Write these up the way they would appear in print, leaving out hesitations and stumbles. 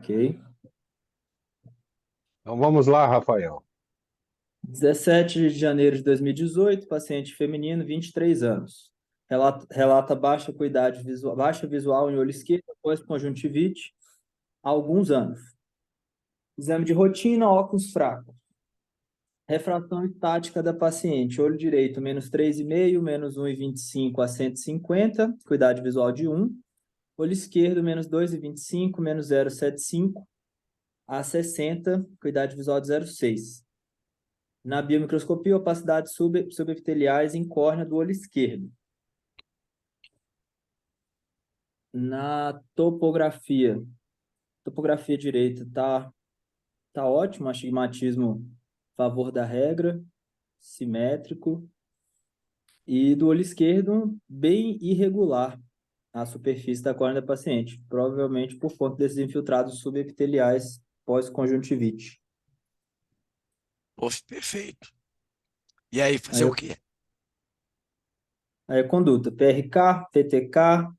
Ok. Então vamos lá, Rafael. 17 de janeiro de 2018, paciente feminino, 23 anos. Relata baixa visual em olho esquerdo após conjuntivite há alguns anos. Exame de rotina, óculos fracos. Refração estática da paciente, olho direito, menos 3,5, menos 1,25 a 150, cuidado visual de 1. Olho esquerdo, menos 2,25, menos 0,75 a 60, cuidado visual de 0,6. Na biomicroscopia, opacidades subepiteliais em córnea do olho esquerdo. Na topografia direita tá ótimo, astigmatismo a favor da regra, simétrico. E do olho esquerdo, bem irregular a superfície da córnea da paciente, provavelmente por conta desses infiltrados subepiteliais pós-conjuntivite. Perfeito. E aí, fazer Aí, o quê? aí a conduta, PRK, PTK,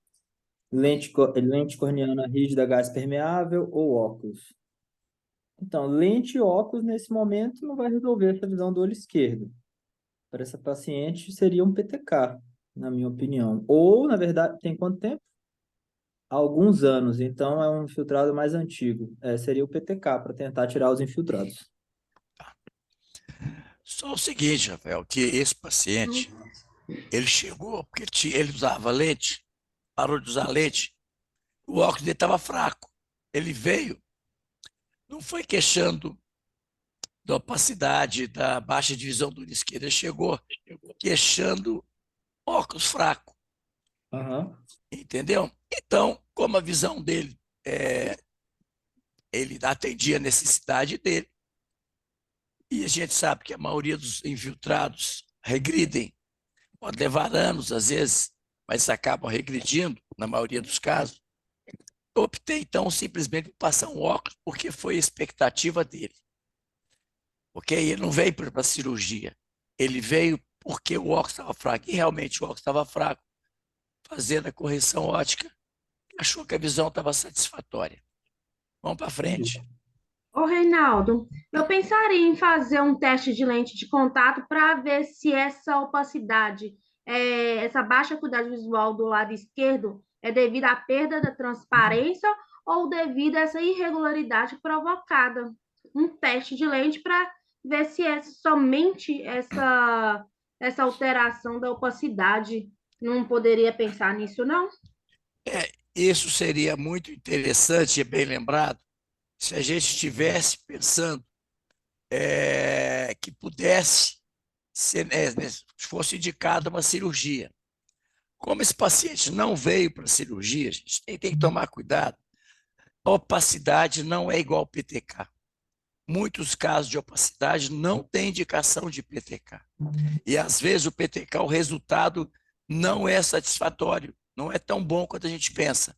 lente corneana rígida gás permeável ou óculos. Então, lente e óculos, nesse momento, não vai resolver essa visão do olho esquerdo. Para essa paciente, seria um PTK, na minha opinião. Ou, na verdade, tem quanto tempo? Há alguns anos, então é um infiltrado mais antigo. Seria o PTK, para tentar tirar os infiltrados. Só o seguinte, Rafael, que esse paciente, ele chegou porque ele usava lente, parou de usar lente, o óculos dele estava fraco. Ele veio, não foi queixando da opacidade, da baixa divisão do olho esquerdo, ele chegou queixando óculos fraco, Aham. entendeu? Então, como a visão dele, ele atendia a necessidade dele, e a gente sabe que a maioria dos infiltrados regridem, pode levar anos às vezes, mas acabam regredindo, na maioria dos casos. Eu optei, então, simplesmente por passar um óculos, porque foi a expectativa dele. Ok? Ele não veio para a cirurgia. Ele veio porque o óculos estava fraco. E realmente o óculos estava fraco. Fazendo a correção ótica, achou que a visão estava satisfatória. Vamos para Entendi. frente. Ô, Reinaldo, eu pensaria em fazer um teste de lente de contato para ver se essa opacidade, essa baixa acuidade visual do lado esquerdo é devido à perda da transparência ou devido a essa irregularidade provocada. Um teste de lente para ver se é somente essa alteração da opacidade. Não poderia pensar nisso, não? Isso seria muito interessante e bem lembrado se a gente estivesse pensando que pudesse ser, fosse indicada uma cirurgia. Como esse paciente não veio para a cirurgia, a gente tem que tomar cuidado. Opacidade não é igual ao PTK. Muitos casos de opacidade não têm indicação de PTK. E às vezes o PTK, o resultado não é satisfatório, não é tão bom quanto a gente pensa.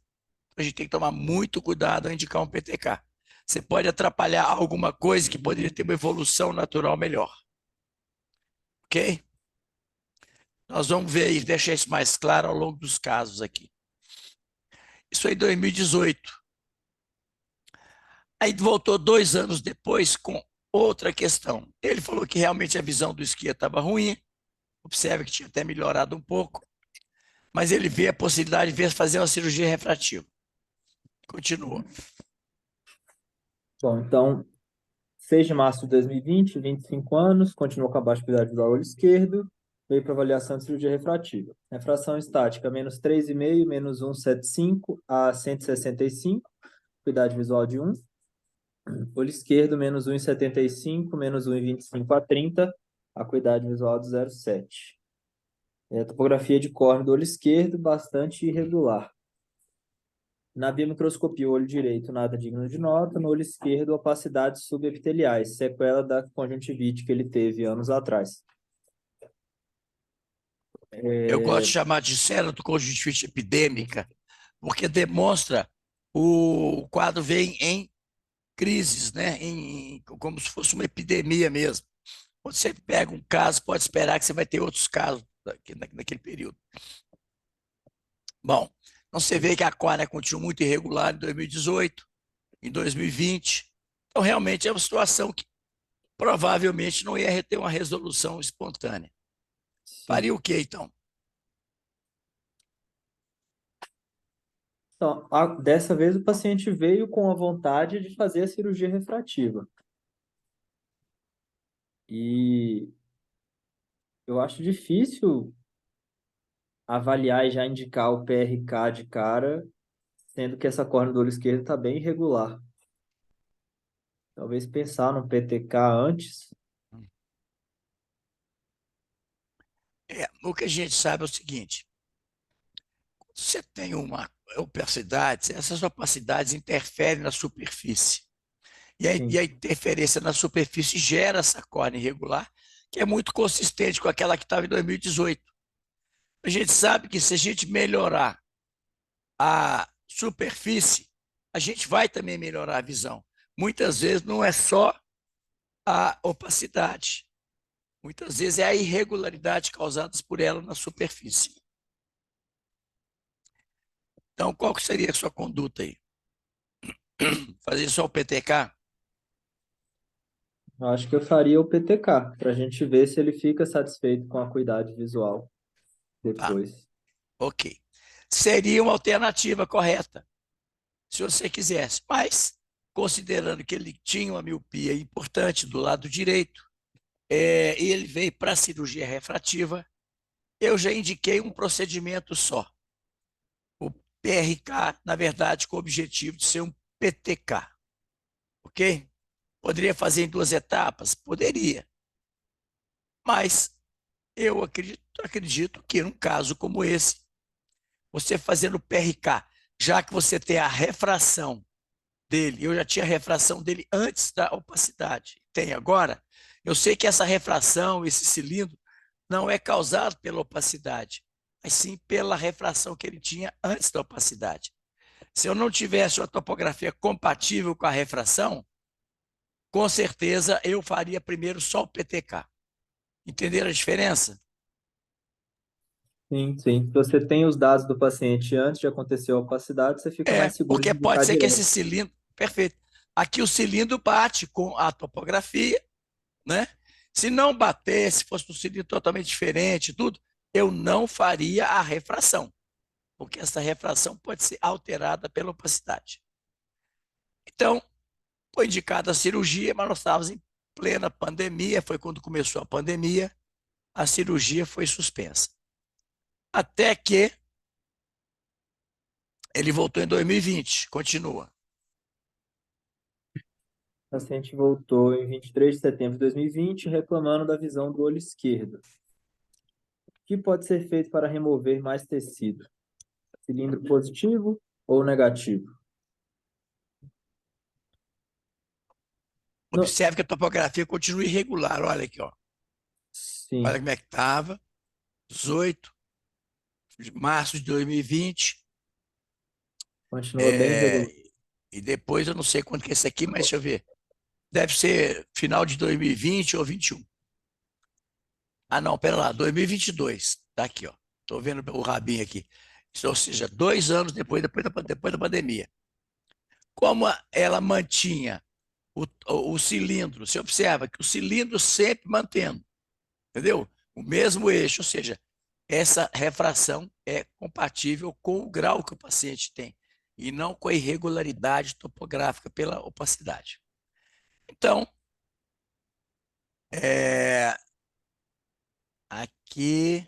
A gente tem que tomar muito cuidado ao indicar um PTK. Você pode atrapalhar alguma coisa que poderia ter uma evolução natural melhor. Ok? Nós vamos ver e deixar isso mais claro ao longo dos casos aqui. Isso aí em 2018. Aí voltou 2 anos depois com outra questão. Ele falou que realmente a visão do esquerdo estava ruim, observa que tinha até melhorado um pouco, mas ele vê a possibilidade de fazer uma cirurgia refrativa. Continua. Bom, então, 6 de março de 2020, 25 anos, continuou com a baixa acuidade visual olho esquerdo, veio para avaliação de cirurgia refrativa. Refração estática, menos 3,5, menos 1,75 a 165, acuidade visual de 1. Olho esquerdo, menos 1,75, menos 1,25 a 30, acuidade visual de 0,7. Topografia de córnea do olho esquerdo, bastante irregular. Na biomicroscopia, o olho direito, nada digno de nota. No olho esquerdo, opacidades subepiteliais, sequela da conjuntivite que ele teve anos atrás. Eu gosto de chamar de ceratoconjuntivite epidêmica, porque demonstra o quadro vem em crises, né? Como se fosse uma epidemia mesmo. Quando você pega um caso, pode esperar que você vai ter outros casos naquele período. Bom, então você vê que a córnea continua muito irregular em 2018. em 2020. Então, realmente é uma situação que provavelmente não ia ter uma resolução espontânea. Sim. Faria o quê, então? Então, dessa vez o paciente veio com a vontade de fazer a cirurgia refrativa. E eu acho difícil avaliar e já indicar o PRK de cara, sendo que essa córnea do olho esquerdo está bem irregular. Talvez pensar no PTK antes. O que a gente sabe é o seguinte: você tem uma opacidade, essas opacidades interferem na superfície. E a Sim, interferência na superfície gera essa córnea irregular, que é muito consistente com aquela que estava em 2018. A gente sabe que se a gente melhorar a superfície, a gente vai também melhorar a visão. Muitas vezes não é só a opacidade, muitas vezes é a irregularidade causada por ela na superfície. Então, qual que seria a sua conduta aí? Fazer só o PTK? eu acho que eu faria o PTK, para a gente ver se ele fica satisfeito com a acuidade visual Tá, depois. ok. Seria uma alternativa correta, se você quisesse. Mas, considerando que ele tinha uma miopia importante do lado direito, e ele veio para a cirurgia refrativa, eu já indiquei um procedimento só. O PRK, na verdade, com o objetivo de ser um PTK. Ok? Poderia fazer em 2 etapas? Poderia. Mas eu acredito que num caso como esse, você fazendo o PRK, já que você tem a refração dele, eu já tinha a refração dele antes da opacidade, tem agora, eu sei que essa refração, esse cilindro, não é causado pela opacidade, mas sim pela refração que ele tinha antes da opacidade. Se eu não tivesse uma topografia compatível com a refração, com certeza eu faria primeiro só o PTK. Entenderam a diferença? Sim, sim. Se você tem os dados do paciente antes de acontecer a opacidade, você fica mais seguro de Porque pode indicar ser que esse direto. cilindro. Perfeito. Aqui o cilindro bate com a topografia, né? Se não bater, se fosse um cilindro totalmente diferente, tudo, eu não faria a refração, porque essa refração pode ser alterada pela opacidade. Então, foi indicada a cirurgia, mas nós estávamos em plena pandemia, foi quando começou a pandemia, a cirurgia foi suspensa. Até que ele voltou em 2020, continua. O paciente voltou em 23 de setembro de 2020, reclamando da visão do olho esquerdo. O que pode ser feito para remover mais tecido? Cilindro positivo ou negativo? Não, Observe que a topografia continua irregular, olha aqui, ó. Olha sim, como é que estava, 18 de março de 2020, continua bem é, irregular. e depois eu não sei quanto que é esse aqui, mas deixa eu ver. Deve ser final de 2020 ou 21. Ah, não, pera lá, 2022. Tá aqui, ó. Estou vendo o rabinho aqui. Ou seja, 2 anos depois da pandemia. Como ela mantinha o cilindro, você observa que o cilindro sempre mantendo, entendeu? O mesmo eixo, ou seja, essa refração é compatível com o grau que o paciente tem e não com a irregularidade topográfica pela opacidade. Então, aqui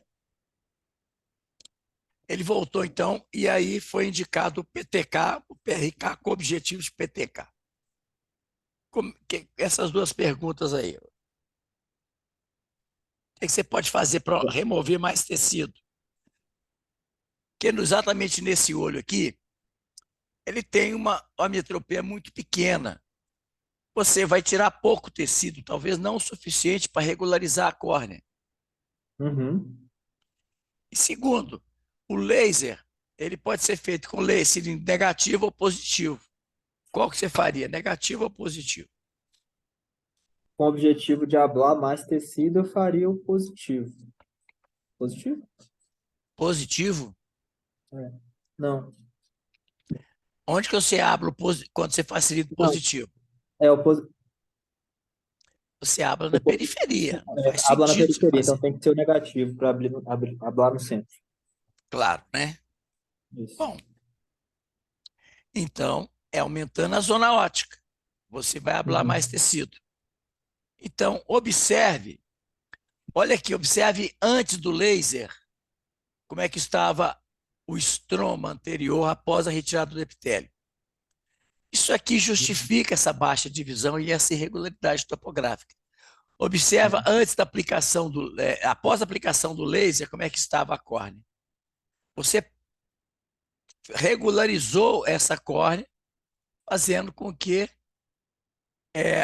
ele voltou então e aí foi indicado o PTK, o PRK com objetivo de PTK. Essas duas perguntas aí. O que você pode fazer para remover mais tecido? Porque exatamente nesse olho aqui, ele tem uma ametropia muito pequena. Você vai tirar pouco tecido, talvez não o suficiente para regularizar a córnea. Uhum. E segundo, o laser, ele pode ser feito com laser negativo ou positivo. Qual que você faria, negativo ou positivo? Com o objetivo de ablar mais tecido, eu faria o positivo. Positivo? Positivo? É. Não. Onde que você abre quando você faz cilindro Não, positivo? é o, pos- Você abre o na po- periferia. Não faz habla na sentido você periferia, então fazer. tem que ser o negativo para hablar no centro. Claro, né? Isso. Bom, então é aumentando a zona ótica. Você vai ablar mais Uhum. tecido. Então, observe. Olha aqui, observe antes do laser como é que estava o estroma anterior após a retirada do epitélio. Isso aqui justifica essa baixa divisão e essa irregularidade topográfica. Observa antes da aplicação após a aplicação do laser, como é que estava a córnea. Você regularizou essa córnea, fazendo com que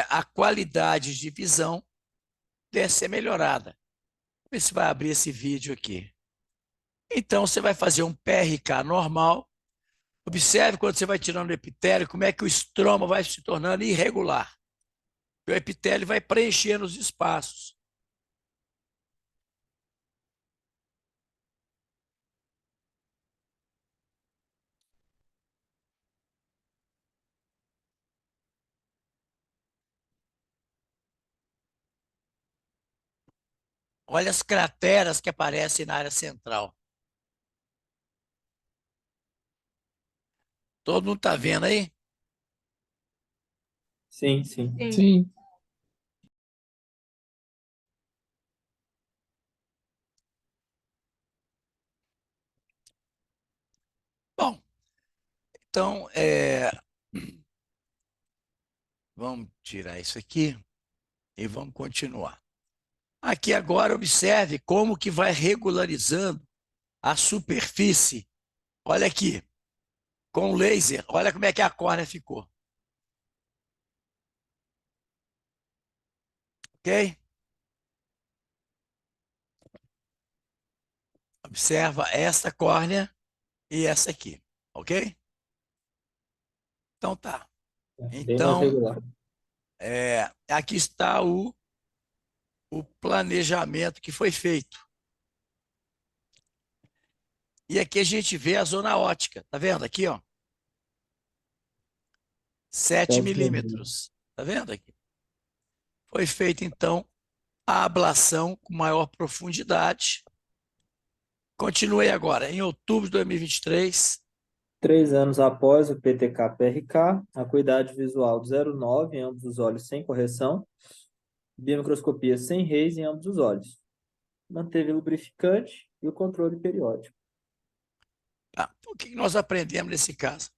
a qualidade de visão deve ser melhorada. Vamos ver se vai abrir esse vídeo aqui. Então, você vai fazer um PRK normal. Observe quando você vai tirando o epitélio, como é que o estroma vai se tornando irregular. O epitélio vai preenchendo os espaços. Olha as crateras que aparecem na área central. Todo mundo está vendo aí? Sim, sim. Sim. Sim. Bom, então, vamos tirar isso aqui e vamos continuar. Aqui agora, observe como que vai regularizando a superfície. Olha aqui, com o laser, olha como é que a córnea ficou. Ok? Observa essa córnea e essa aqui. Ok? Então tá. Bem mais Então, regular. aqui está o planejamento que foi feito. E aqui a gente vê a zona ótica. Tá vendo aqui, ó? 7 7 milímetros. milímetros. Tá vendo aqui? Foi feita, então, a ablação com maior profundidade. Continuei agora. Em outubro de 2023, 3 anos após o PTK-PRK, acuidade visual de 0,9 em ambos os olhos sem correção, biomicroscopia sem rays em ambos os olhos. Manteve lubrificante e o controle periódico. tá? O que nós aprendemos nesse caso?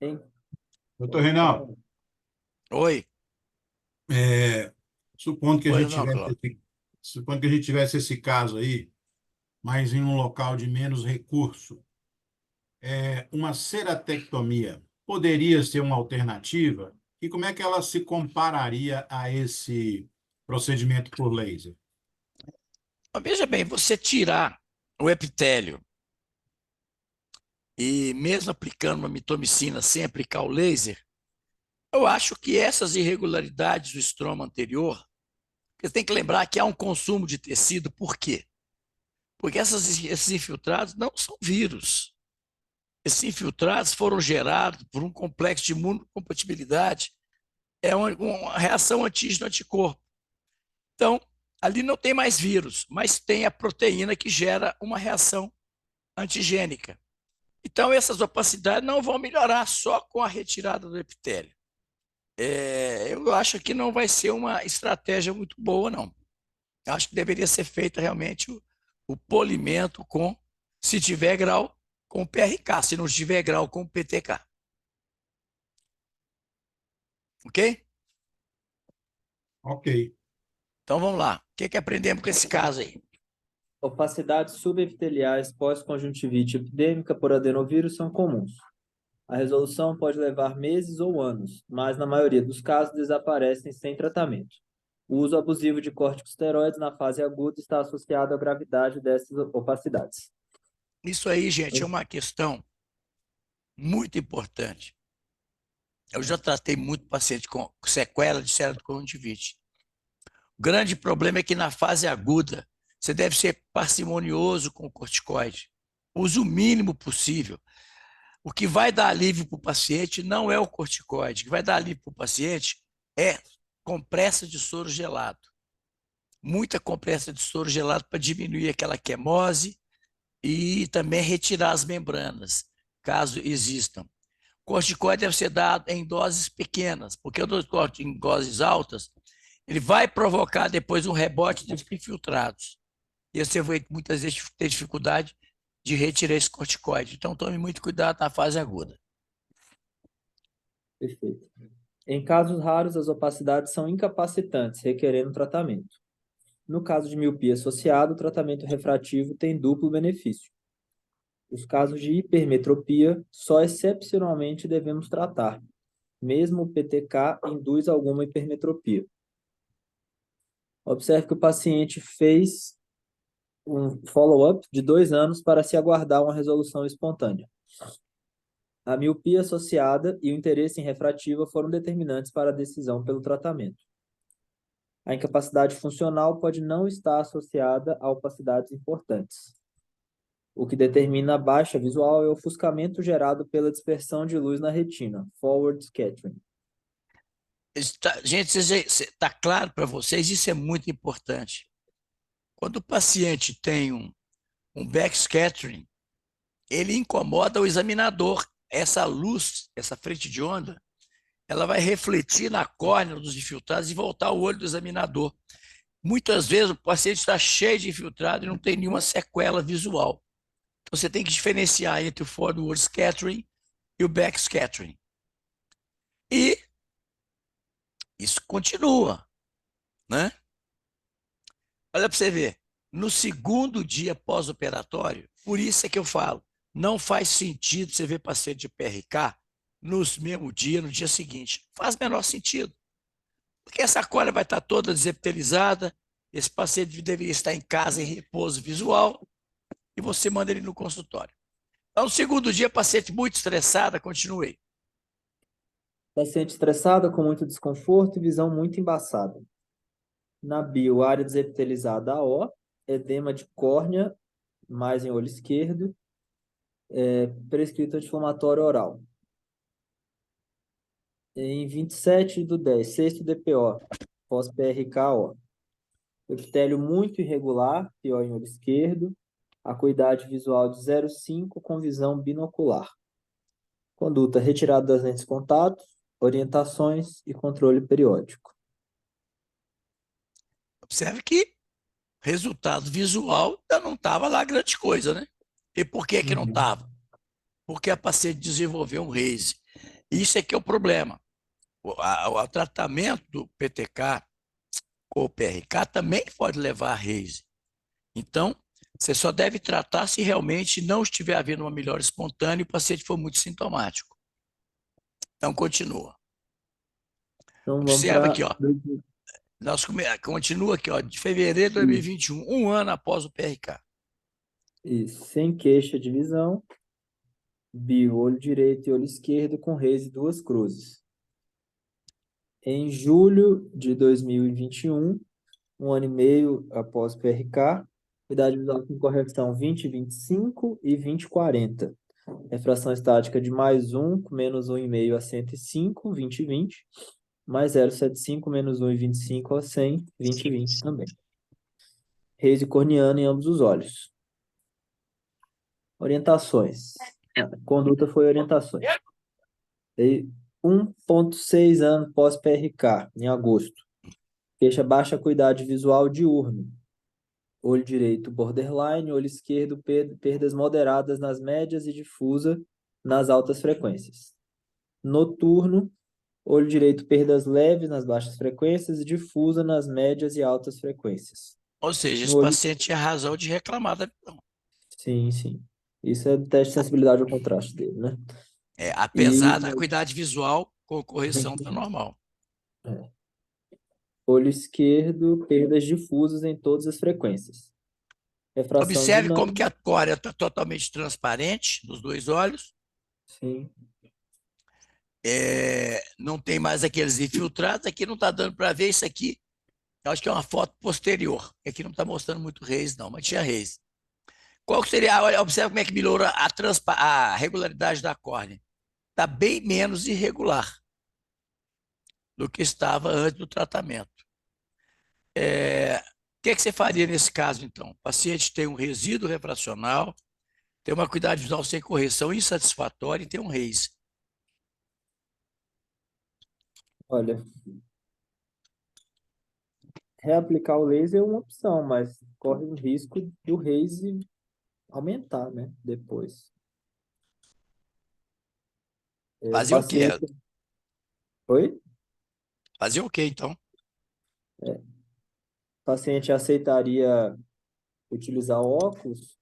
Hein? Doutor Reinaldo, Oi? supondo que a Pois gente não, Cláudio. tivesse esse caso aí, mas em um local de menos recurso, uma ceratectomia poderia ser uma alternativa? E como é que ela se compararia a esse procedimento por laser? Mas veja bem, você tirar o epitélio e mesmo aplicando uma mitomicina sem aplicar o laser, eu acho que essas irregularidades do estroma anterior, você tem que lembrar que há um consumo de tecido, por quê? Porque esses infiltrados não são vírus. Esses infiltrados foram gerados por um complexo de imunocompatibilidade, é uma reação antígeno-anticorpo. Então, ali não tem mais vírus, mas tem a proteína que gera uma reação antigênica. Então, essas opacidades não vão melhorar só com a retirada do epitélio. Eu acho que não vai ser uma estratégia muito boa, não. Eu acho que deveria ser feito realmente o polimento com, se tiver grau, com o PRK, se não tiver grau, com o PTK. Ok? Ok. Então vamos lá. O que aprendemos com esse caso aí? Opacidades subepiteliais pós-conjuntivite epidêmica por adenovírus são comuns. A resolução pode levar meses ou anos, mas na maioria dos casos desaparecem sem tratamento. O uso abusivo de corticosteroides na fase aguda está associado à gravidade dessas opacidades. Isso aí, gente, é uma questão muito importante. Eu já tratei muito paciente com sequela de cerebroconjuntivite. O grande problema é que na fase aguda, você deve ser parcimonioso com o corticoide. Use o mínimo possível. O que vai dar alívio para o paciente não é o corticoide. O que vai dar alívio para o paciente é compressa de soro gelado. Muita compressa de soro gelado para diminuir aquela quimose e também retirar as membranas, caso existam. Corticoide deve ser dado em doses pequenas, porque o corticoide em doses altas, ele vai provocar depois um rebote de infiltrados. E você vai muitas vezes ter dificuldade de retirar esse corticoide. Então, tome muito cuidado na fase aguda. Perfeito. Em casos raros, as opacidades são incapacitantes, requerendo tratamento. No caso de miopia associada, o tratamento refrativo tem duplo benefício. Os casos de hipermetropia, só excepcionalmente devemos tratar, mesmo o PTK induz alguma hipermetropia. Observe que o paciente fez um follow-up de 2 anos para se aguardar uma resolução espontânea. A miopia associada e o interesse em refrativa foram determinantes para a decisão pelo tratamento. A incapacidade funcional pode não estar associada a opacidades importantes. O que determina a baixa visual é o ofuscamento gerado pela dispersão de luz na retina, forward scattering. Gente, está claro para vocês, isso é muito importante. Quando o paciente tem um backscattering, ele incomoda o examinador. Essa luz, essa frente de onda, ela vai refletir na córnea dos infiltrados e voltar ao olho do examinador. Muitas vezes o paciente está cheio de infiltrado e não tem nenhuma sequela visual. Então você tem que diferenciar entre o forward scattering e o backscattering. E isso continua, né? Olha para você ver, no segundo dia pós-operatório, por isso é que eu falo, não faz sentido você ver paciente de PRK no mesmo dia, no dia seguinte. Faz menor sentido. Porque essa córnea vai estar toda desepitelizada, esse paciente deveria estar em casa em repouso visual e você manda ele no consultório. Então, no segundo dia, paciente muito estressada, continuei. Paciente estressada com muito desconforto e visão muito embaçada. Na bio, área desepitelizada AO, edema de córnea, mais em olho esquerdo, prescrito anti-inflamatório oral. Em 27/10, sexto DPO, pós-PRKO. Epitélio muito irregular, pior em olho esquerdo, acuidade visual de 0,5 com visão binocular. Conduta retirada das lentes de contato, orientações e controle periódico. Observe que resultado visual ainda não estava lá grande coisa, né? E por que que não estava? Porque a paciente desenvolveu um RASE. Isso é que é o problema. O tratamento do PTK ou PRK também pode levar a RASE. Então, você só deve tratar se realmente não estiver havendo uma melhora espontânea e o paciente for muito sintomático. Então, continua. Então, vamos Observa para aqui, ó. Continua aqui, ó, de fevereiro de 2021, um ano após o PRK. Isso, sem queixa de visão, bio, olho direito e olho esquerdo com RASE 2 cruzes. Em julho de 2021, um ano e meio após o PRK, idade visual com correção 20/25 e 20/40. Refração estática de +1 com menos 1,5 a 105, 20/20, mais 0,75 menos 1,25 a 100, 20/20 também. RASE corneano em ambos os olhos. Orientações. A conduta foi orientações. 1,6 anos pós-PRK, em agosto. Queixa baixa acuidade visual diurno. Olho direito borderline, olho esquerdo perdas moderadas nas médias e difusa nas altas frequências. Noturno, olho direito perdas leves nas baixas frequências e difusa nas médias e altas frequências. Ou seja, esse No olho... paciente tinha razão de reclamar da visão. Sim, sim. Isso é teste de sensibilidade ao contraste dele, né? Apesar da acuidade visual com correção tá normal. Olho esquerdo, perdas difusas em todas as frequências. Refração Observe dinâmica. como que a córnea está totalmente transparente nos dois olhos. Sim. Não tem mais aqueles infiltrados. Aqui não está dando para ver isso aqui. Eu acho que é uma foto posterior. Aqui não está mostrando muito RASE, não, mas tinha RASE. Qual que seria, olha, observa como é que melhora a regularidade da córnea. Está bem menos irregular do que estava antes do tratamento. O que é que você faria nesse caso, então? O paciente tem um resíduo refracional, tem uma acuidade visual sem correção insatisfatória e tem um RAISE. Olha, reaplicar o laser é uma opção, mas corre o risco do RAISE aumentar, né? Depois. O Fazer o quê? paciente. Oi? Fazer o quê, então? O paciente aceitaria utilizar óculos,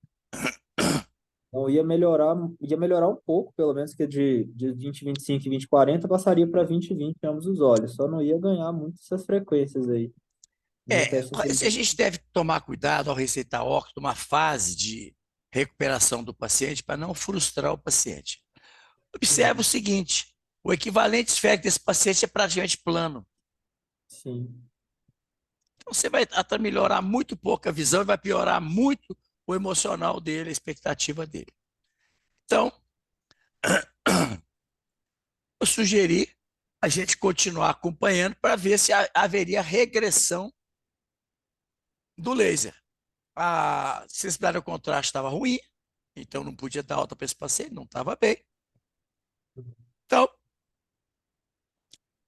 então ia melhorar um pouco, pelo menos que de 20/25 e 20/40 passaria para 20/20 em ambos os olhos, só não ia ganhar muito essas frequências aí no teste Se a inteligente. gente deve tomar cuidado ao receitar óculos, numa fase de recuperação do paciente, para não frustrar o paciente. Observe o seguinte: o equivalente esférico desse paciente é praticamente plano. Sim, Então, você vai até melhorar muito pouco a visão e vai piorar muito o emocional dele, a expectativa dele. Então, eu sugeri a gente continuar acompanhando para ver se haveria regressão do laser. A sensibilidade ao contraste estava ruim, então não podia dar alta para esse paciente, não estava bem. Então,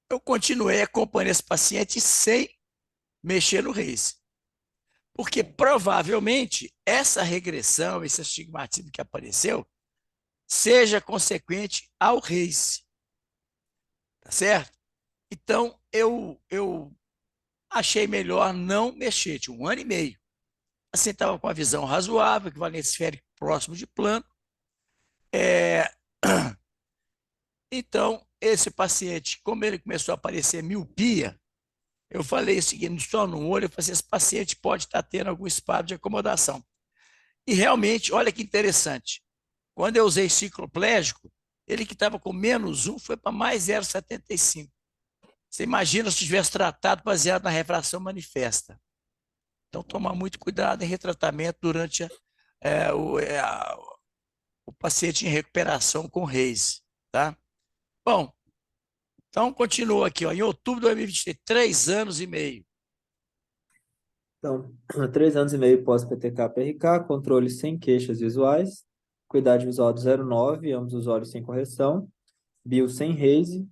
eu continuei acompanhando esse paciente sem mexer no RAISE. Porque provavelmente essa regressão, esse astigmatismo que apareceu, seja consequente ao RAISE. Tá certo? Então, eu achei melhor não mexer. Tinha 1 ano e meio. Assim, estava com a visão razoável, equivalente esférico próximo de plano. Então, esse paciente, como ele começou a aparecer miopia, eu falei o seguinte, só no olho, eu falei assim, esse paciente pode estar tendo algum espasmo de acomodação. E realmente, olha que interessante, quando eu usei cicloplégico, ele que estava com -1 foi para mais 0,75. Você imagina se tivesse tratado baseado na refração manifesta. Então, tomar muito cuidado em retratamento durante o paciente em recuperação com RAISE, tá? Bom, então continua aqui, ó, em outubro de 2023, 3 anos e meio. então, 3 anos e meio pós-PTK-PRK, controle sem queixas visuais, acuidade visual do 0,9, ambos os olhos sem correção, bio sem RAISE,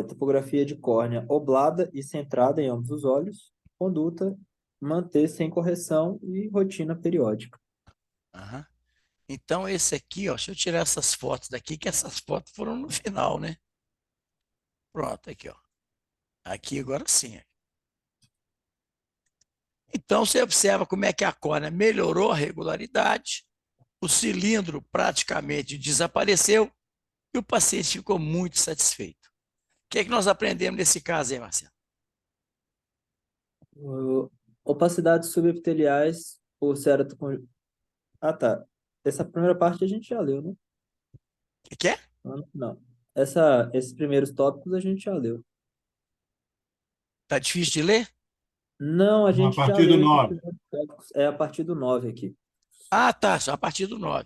topografia de córnea oblada e centrada em ambos os olhos, conduta, manter sem correção e rotina periódica. Uhum. Então, esse aqui, ó, deixa eu tirar essas fotos daqui, que essas fotos foram no final, né? Pronto, aqui, ó. Aqui agora sim. Então, você observa como é que a córnea melhorou a regularidade, o cilindro praticamente desapareceu e o paciente ficou muito satisfeito. O que é que nós aprendemos nesse caso aí, Marcelo? Opacidades subepiteliais por cerato... Ah, tá. Essa primeira parte a gente já leu, né? O que é? Não. Esses primeiros tópicos a gente já leu. Tá difícil de ler? Não, a A gente já partir do leu esses 9. primeiros tópicos. É a partir do 9 aqui. Ah, tá, só a partir do 9.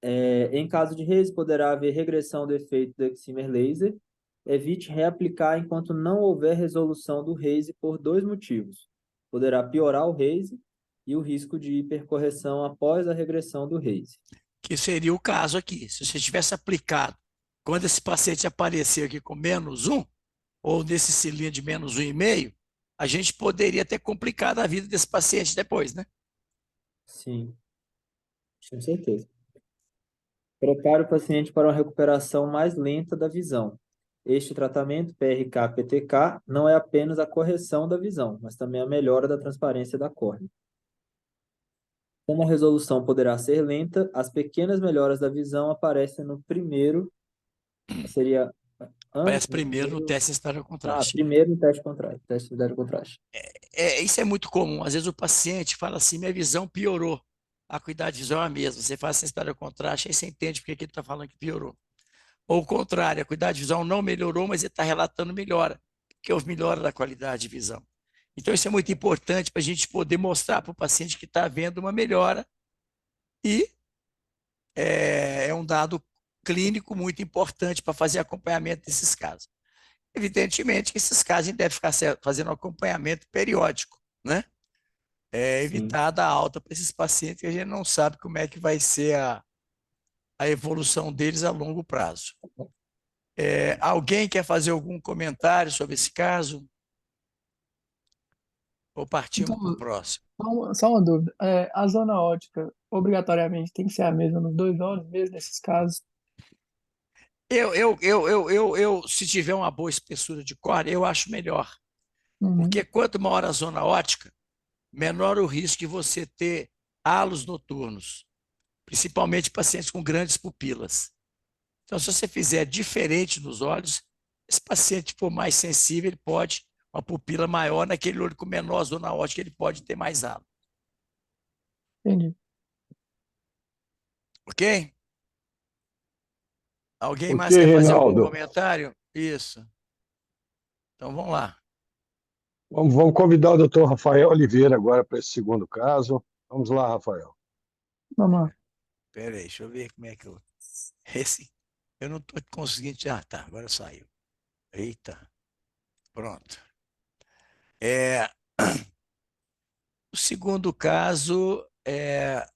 Em caso de RAISE, poderá haver regressão do efeito do excimer laser. Evite reaplicar enquanto não houver resolução do RAISE por 2 motivos. Poderá piorar o RAISE e o risco de hipercorreção após a regressão do RAISE. Que seria o caso aqui. Se você tivesse aplicado, quando esse paciente apareceu aqui com -1, ou nesse cilindro de -1,5, a gente poderia ter complicado a vida desse paciente depois, né? Sim, com certeza. Prepare o paciente para uma recuperação mais lenta da visão. Este tratamento, PRK-PTK, não é apenas a correção da visão, mas também a melhora da transparência da córnea. Como a resolução poderá ser lenta, as pequenas melhoras da visão aparecem no primeiro, seria Aparece no primeiro no primeiro, teste estatório contraste. primeiro no teste de contraste, teste de unidade de contraste. Isso é muito comum. Às vezes o paciente fala assim, minha visão piorou. A acuidade visual é a mesma. Você faz essa estatório contraste, aí você entende porque que ele está falando que piorou. Ou o contrário, a acuidade visual não melhorou, mas ele está relatando melhora, porque houve melhora da qualidade de visão. Então, isso é muito importante para a gente poder mostrar para o paciente que está havendo uma melhora e é um dado clínico muito importante para fazer acompanhamento desses casos. Evidentemente que esses casos a gente deve ficar fazendo um acompanhamento periódico, né? Sim. Evitar dar alta para esses pacientes que a gente não sabe como é que vai ser a evolução deles a longo prazo. Alguém quer fazer algum comentário sobre esse caso? Ou partimos Então, para o próximo? só uma dúvida. A zona ótica, obrigatoriamente, tem que ser a mesma nos dois olhos, mesmo nesses casos? Se tiver uma boa espessura de córnea, eu acho melhor. Uhum, Porque quanto maior a zona ótica, menor o risco de você ter halos noturnos, principalmente pacientes com grandes pupilas. Então, se você fizer diferente nos olhos, esse paciente for mais sensível, ele pode, uma pupila maior, naquele olho com menor zona ótica, ele pode ter mais halo. entendi. Ok? Alguém Ok, mais quer fazer algum Reinaldo. comentário? Isso. Então, vamos lá. Vamos convidar o doutor Rafael Oliveira agora para esse segundo caso. Vamos lá, Rafael. Vamos lá. Espera aí, deixa eu ver como é que eu... Eu não estou conseguindo... Ah, tá, agora saiu. Eita, pronto. O segundo caso é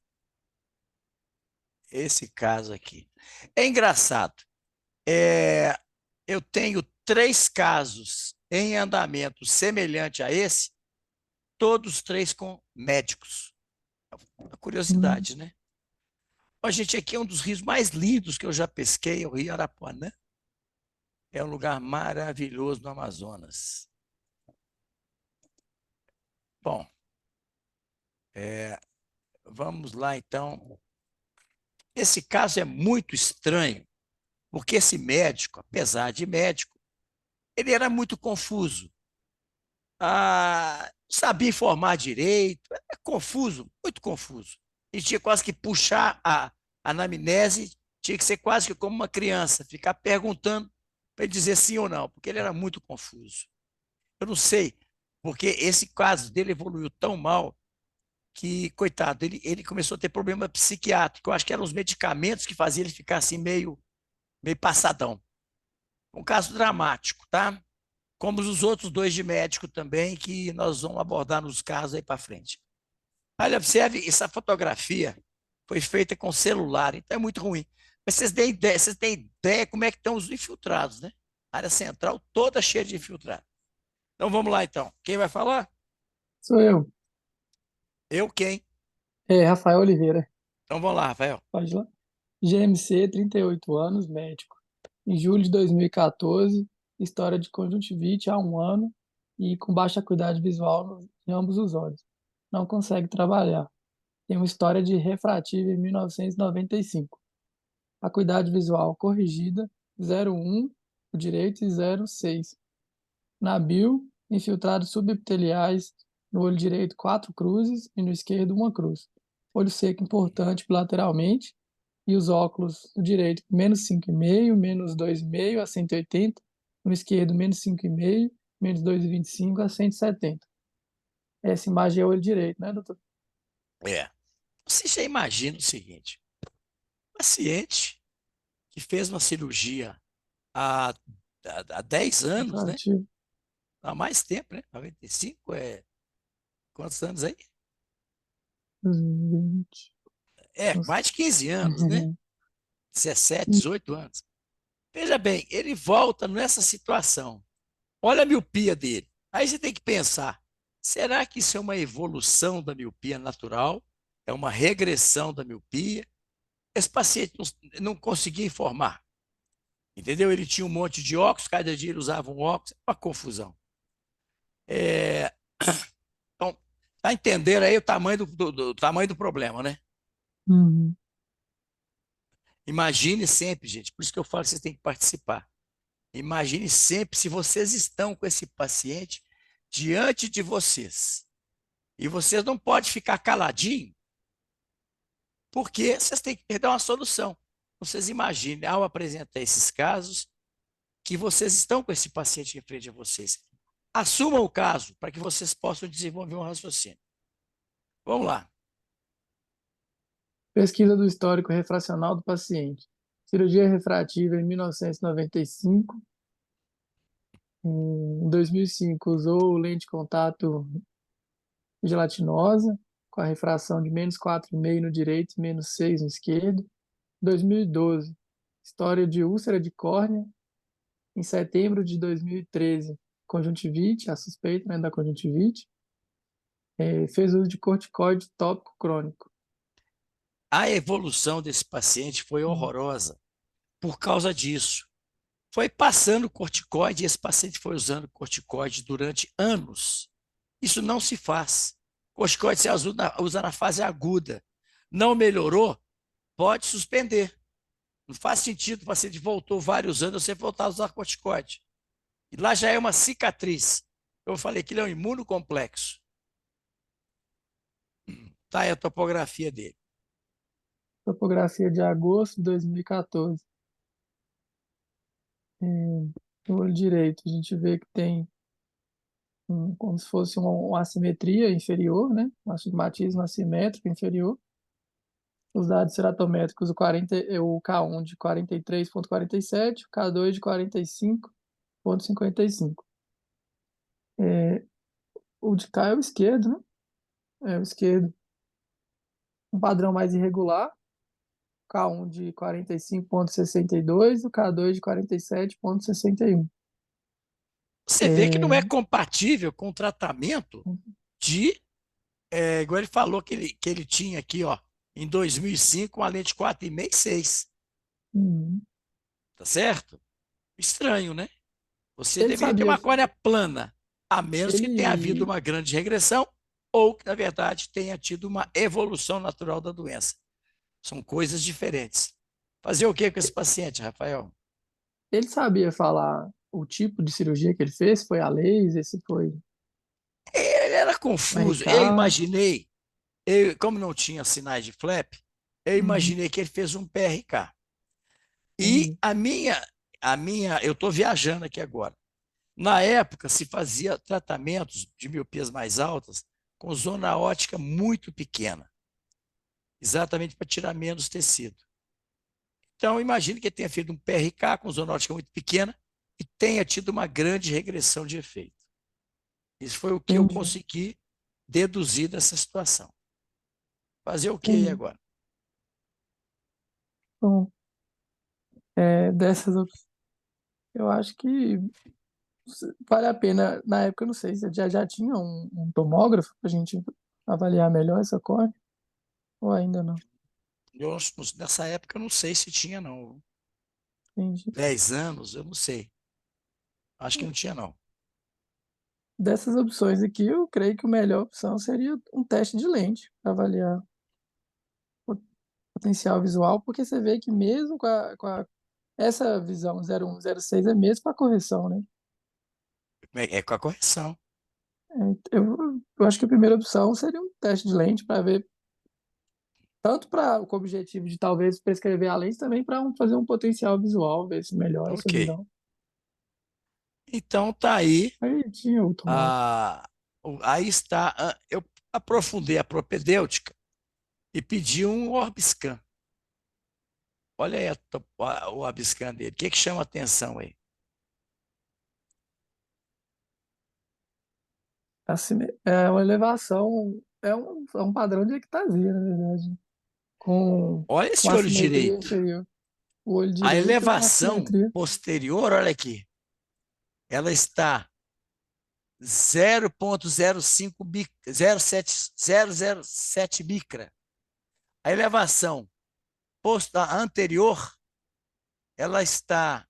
esse caso aqui. É engraçado. Eu tenho 3 casos em andamento semelhante a esse, todos 3 com médicos. Uma curiosidade, né? A gente, aqui é um dos rios mais lindos que eu já pesquei, é o Rio Arapuanã. É um lugar maravilhoso no Amazonas. Bom, vamos lá então. Esse caso é muito estranho, porque esse médico, apesar de médico, ele era muito confuso. Sabia informar direito, é confuso, muito confuso. E tinha quase que puxar a anamnese, tinha que ser quase que como uma criança, ficar perguntando para ele dizer sim ou não, porque ele era muito confuso. Eu não sei, porque esse caso dele evoluiu tão mal que, coitado, ele começou a ter problema psiquiátrico. Eu acho que eram os medicamentos que faziam ele ficar assim meio passadão. Um caso dramático, tá? Como os outros 2 de médico também, que nós vamos abordar nos casos aí para frente. Olha, observe, essa fotografia foi feita com celular, então é muito ruim. Mas vocês têm ideia como é que estão os infiltrados, né? A área central toda cheia de infiltrados. Então vamos lá, então. Quem vai falar? Sou eu. Eu quem? Rafael Oliveira. Então vamos lá, Rafael. Pode ir lá. GMC, 38 anos, médico. Em julho de 2014, história de conjuntivite há 1 ano e com baixa acuidade visual em ambos os olhos. Não consegue trabalhar. Tem uma história de refrativa em 1995. Acuidade visual corrigida, 0,1 no direito e 0,6. Na bio, infiltrados subepiteliais no olho direito 4 cruzes e no esquerdo 1 cruz. Olho seco importante bilateralmente e os óculos do direito menos 5,5, menos 2,5 a 180, no esquerdo menos 5,5, menos 2,25 a 170. Essa imagem é o olho direito, né, doutor? Você já imagina o seguinte: paciente que fez uma cirurgia há 10 anos, né? Refrativo. Há mais tempo, né? 95 quantos anos aí? 20. Mais de 15 anos, né? 17, 18 anos. Veja bem, ele volta nessa situação. Olha a miopia dele. Aí você tem que pensar: será que isso é uma evolução da miopia natural? É uma regressão da miopia? Esse paciente não conseguia informar. Entendeu? Ele tinha um monte de óculos, cada dia ele usava um óculos, uma confusão. Então, tá entendendo aí o tamanho do tamanho do problema, né? Uhum. Imagine sempre, gente, por isso que eu falo que vocês têm que participar. Imagine sempre se vocês estão com esse paciente diante de vocês. E vocês não podem ficar caladinho, porque vocês têm que dar uma solução. Vocês imaginem, ao apresentar esses casos, que vocês estão com esse paciente em frente a vocês. Assumam o caso para que vocês possam desenvolver um raciocínio. Vamos lá. Pesquisa do histórico refracional do paciente. Cirurgia refrativa em 1995. Em 2005, usou lente de contato gelatinosa, com a refração de -4,5 no direito e -6 no esquerdo. 2012, história de úlcera de córnea. Em setembro de 2013, conjuntivite, a suspeita, né, da conjuntivite. Fez uso de corticoide tópico crônico. A evolução desse paciente foi horrorosa por causa disso. Foi passando corticoide e esse paciente foi usando corticoide durante anos. Isso não se faz. Corticoide se usa na fase aguda. Não melhorou? Pode suspender. Não faz sentido, o paciente voltou vários anos, você voltar a usar corticoide. E lá já é uma cicatriz. Eu falei que ele é um imunocomplexo. Tá aí a topografia dele. Topografia de agosto de 2014. No olho direito, a gente vê que tem como se fosse uma assimetria inferior, né? Um astigmatismo assimétrico inferior. Os dados ceratométricos, o K1 de 43,47, o K2 de 45,55. O de cá é o esquerdo, né? É o esquerdo. Um padrão mais irregular, K1 de 45,62, o K2 de 47,61. Você vê que não é compatível com o tratamento de, igual ele falou que ele tinha aqui, ó, em 2005, uma lente 4,5 e 6. Tá certo? Estranho, né? Você Ele deveria ter sabia, uma córnea plana, a menos que tenha havido ele, uma grande regressão ou que, na verdade, tenha tido uma evolução natural da doença. São coisas diferentes. Fazer o que com esse paciente, Rafael? ele sabia falar o tipo de cirurgia que ele fez, se foi a laser, se foi Ele era um confuso. RK. Eu imaginei, como não tinha sinais de flap, eu imaginei que ele fez um PRK. E Entendi. eu estou viajando aqui agora. Na época, se fazia tratamentos de miopias mais altas com zona óptica muito pequena, exatamente para tirar menos tecido. Então, imagine que ele tenha feito um PRK com zona óptica muito pequena e tenha tido uma grande regressão de efeito. Isso foi o que eu Entendi. consegui deduzir dessa situação. Fazer o que aí Entendi. agora? Bom, dessas opções, eu acho que vale a pena. Na época, eu não sei se já tinha um tomógrafo para a gente avaliar melhor essa córnea, ou ainda não. Nessa época, eu não sei se tinha, não. Entendi. 10 anos, eu não sei. Acho que não tinha, não. Dessas opções aqui, eu creio que a melhor opção seria um teste de lente para avaliar o potencial visual, porque você vê que mesmo essa visão 01, 06 é mesmo para correção, né? É com a correção. Eu acho que a primeira opção seria um teste de lente para ver, tanto com o objetivo de talvez prescrever a lente, também para fazer um potencial visual, ver se melhora essa Ok. visão. Então, tá aí. Aí tinha o tomógrafo. Aí está. Eu aprofundei a propedêutica e pedi um Orbiscan. Olha aí o Orbiscan dele. O que chama a atenção aí? Assim, é uma elevação, é um padrão de ectasia, na verdade, Olha com esse olho assimetria direito. inferior. O olho A direito é uma elevação assimetria. posterior, olha aqui, ela está 0,05 0,007 micra. A elevação anterior, ela está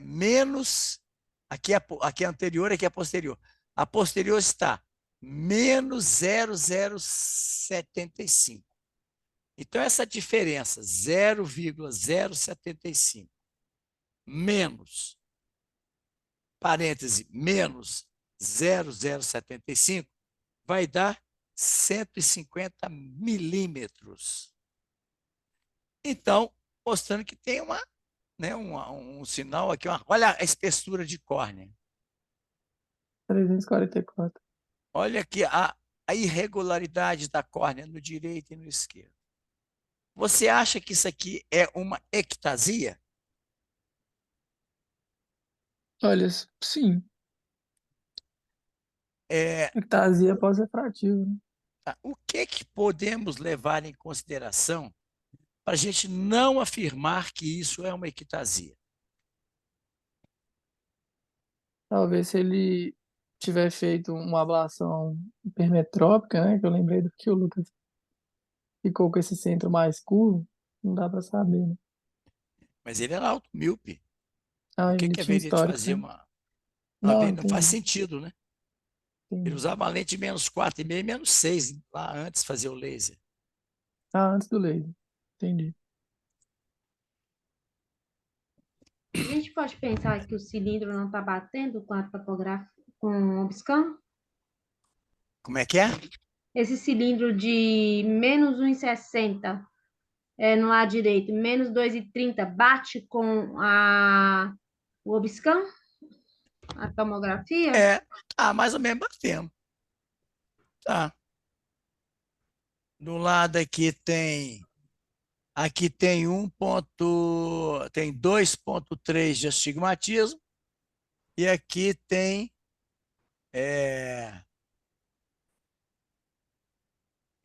menos. Aqui é anterior, aqui é posterior. A posterior está menos 0,075. Então, essa diferença, 0,075 menos, parêntese, menos 0,075, vai dar 150 milímetros. Então, mostrando que tem um sinal aqui. Olha a espessura de córnea. 344. Olha aqui a irregularidade da córnea no direito e no esquerdo. Você acha que isso aqui é uma ectasia? Olha, sim, É, ectasia pós-refrativa, né? tá? O que podemos levar em consideração para a gente não afirmar que isso é uma ectasia? Talvez se ele tiver feito uma ablação hipermetrópica, né? Que eu lembrei do que o Lucas ficou com esse centro mais curvo, não dá para saber, né? Mas ele era alto míope. Ah, Por que ele tinha haveria de histórico, fazer né? uma. Não, Não faz entendi, sentido, né? Ele entendi. usava uma lente -4,5 e -6 lá antes de fazer o laser. Ah, antes do laser, entendi. A gente pode pensar que o cilindro não está batendo com a topografia, com o obscam? Como é que é? Esse cilindro de menos 1,60 no lado direito, menos 2,30 bate com o obscam, a tomografia? É, tá mais ou menos batendo. Tá. Do lado aqui tem tem 2,3 de astigmatismo e aqui tem, é,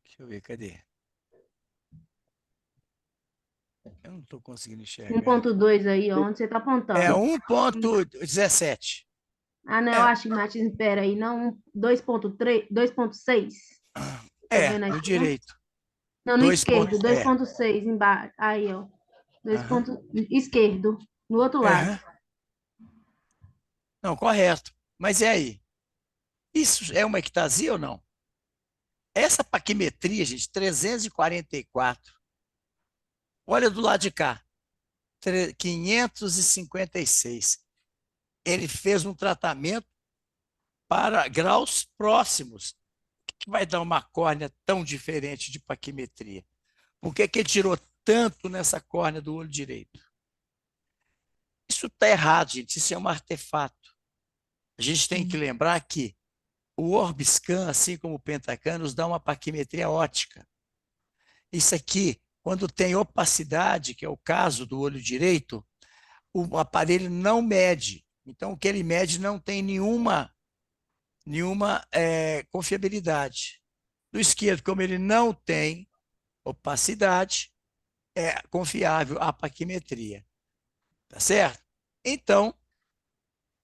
deixa eu ver, cadê? Eu não estou conseguindo enxergar aqui. 1,2 aí, ó, onde você está É apontando. 1,17. Ah, não, eu É, acho, Martins, espera aí, não, 2,3, 2,6. Tô vendo no aqui, ó. direito. Não, no 2 esquerdo, pontos, 2,6 embaixo. Aí, ó. 2 aham, ponto esquerdo, no outro lado. aham. Não, correto. Mas e aí? Isso é uma ectasia ou não? Essa paquimetria, gente, 344. Olha do lado de cá, 556. Ele fez um tratamento para graus próximos. O que vai dar uma córnea tão diferente de paquimetria? Por que ele tirou tanto nessa córnea do olho direito? Isso está errado, gente. Isso é um artefato. A gente tem que lembrar que o Orbiscan, assim como o Pentacan, nos dá uma paquimetria ótica. Isso aqui, quando tem opacidade, que é o caso do olho direito, o aparelho não mede. Então, o que ele mede não tem nenhuma confiabilidade. Do esquerdo, como ele não tem opacidade, é confiável a paquimetria. Tá certo? Então,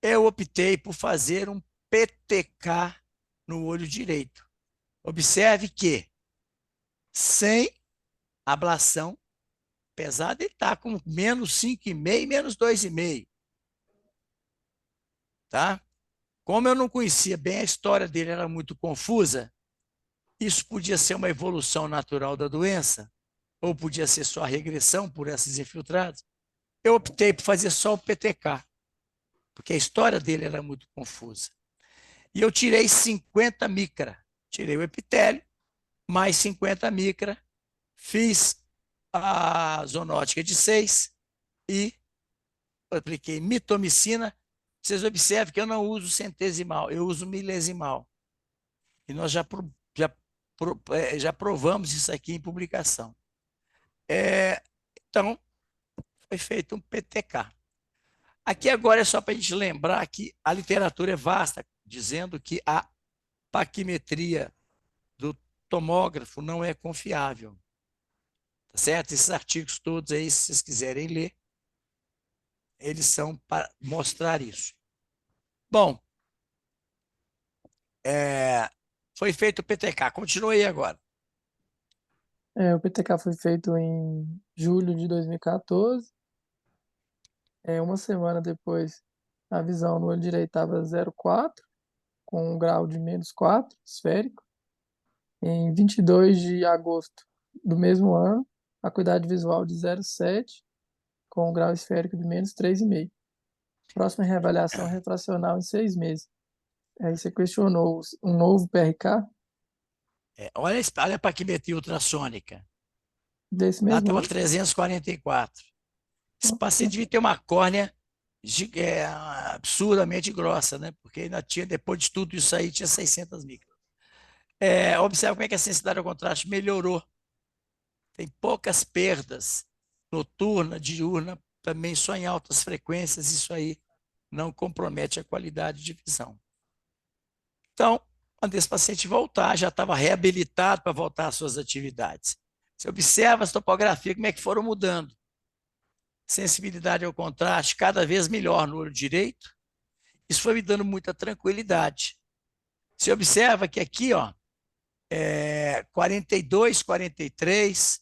eu optei por fazer um PTK no olho direito. Observe que, sem ablação pesada, ele está com menos 5,5, menos 2,5. Tá? Como eu não conhecia bem a história dele, era muito confusa, isso podia ser uma evolução natural da doença, ou podia ser só a regressão por esses infiltrados. Eu optei por fazer só o PTK, porque a história dele era muito confusa. E eu tirei 50 micra, tirei o epitélio, mais 50 micra, fiz a zonótica de 6 e apliquei mitomicina. Vocês observam que eu não uso centesimal, eu uso milesimal. E nós já provamos isso aqui em publicação. Então, foi feito um PTK. Aqui agora é só para a gente lembrar que a literatura é vasta, dizendo que a paquimetria do tomógrafo não é confiável. Tá certo? Esses artigos todos aí, se vocês quiserem ler, eles são para mostrar isso. Bom, foi feito o PTK. Continue aí agora. O PTK foi feito em julho de 2014. Uma semana depois, a visão no olho direito estava 0,4, com um grau de -4, esférico. Em 22 de agosto do mesmo ano, acuidade visual de 0,7, com um grau esférico de -3,5. Próxima reavaliação refracional em 6 meses. Aí você questionou um novo PRK Olha a paquimetria ultrassônica. desse Lá mesmo estava ano. 344. Esse paciente devia ter uma córnea absurdamente grossa, né? Porque ainda tinha, depois de tudo isso aí, tinha 600 micras. Observe como é que a sensibilidade ao contraste melhorou. Tem poucas perdas noturna, diurna, também só em altas frequências, isso aí não compromete a qualidade de visão. Então, quando esse paciente voltar, já estava reabilitado para voltar às suas atividades. Você observa as topografias, como é que foram mudando. Sensibilidade ao contraste cada vez melhor no olho direito. Isso foi me dando muita tranquilidade. Você observa que aqui, ó, 42, 43,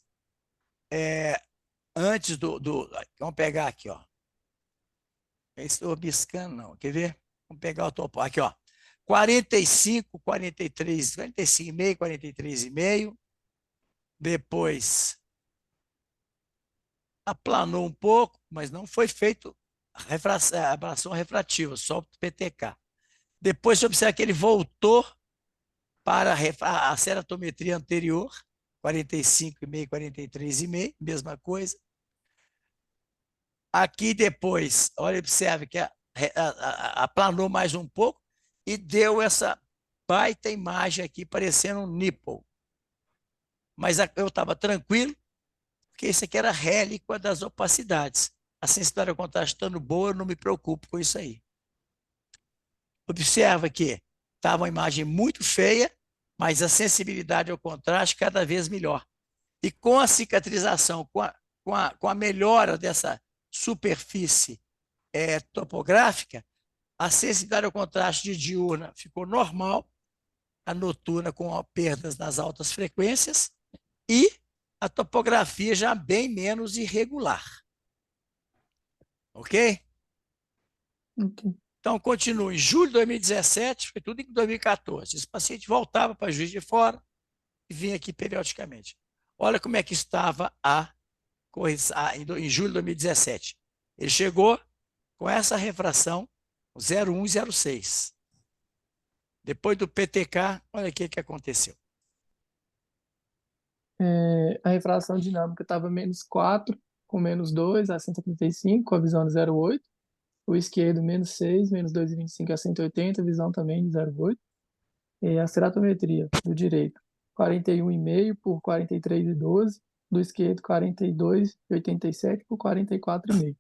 antes vamos pegar aqui, ó. Estou biscando, não. Quer ver? Vamos pegar o topo. Aqui, ó. 45, 43, 45,5, 43,5. Depois aplanou um pouco, mas não foi feito a abração refrativa, só o PTK. Depois você observa que ele voltou para a ceratometria anterior, 45,5, 43,5, mesma coisa. Aqui depois, olha, observe que aplanou mais um pouco e deu essa baita imagem aqui, parecendo um nipple. Mas eu estava tranquilo, porque isso aqui era a relíquia das opacidades. A sensibilidade ao contraste estando boa, eu não me preocupo com isso aí. Observa que estava uma imagem muito feia, mas a sensibilidade ao contraste cada vez melhor. E com a cicatrização, com a melhora dessa superfície topográfica, a sensibilidade ao contraste de diurna ficou normal, a noturna com perdas nas altas frequências e a topografia já bem menos irregular. Ok? Ok. Então, continua. Em julho de 2017, foi tudo em 2014. Esse paciente voltava para Juiz de Fora e vinha aqui periodicamente. Olha como é que estava em julho de 2017. Ele chegou com essa refração 0,1 e 0,6. Depois do PTK, olha o que aconteceu. A refração dinâmica estava -4, com -2 a 135, com a visão de 0,8. O esquerdo, -6, -2,25 a 180, visão também de 0,8. E a ceratometria do direito, 41,5 por 43,12. Do esquerdo, 42,87 por 44,5.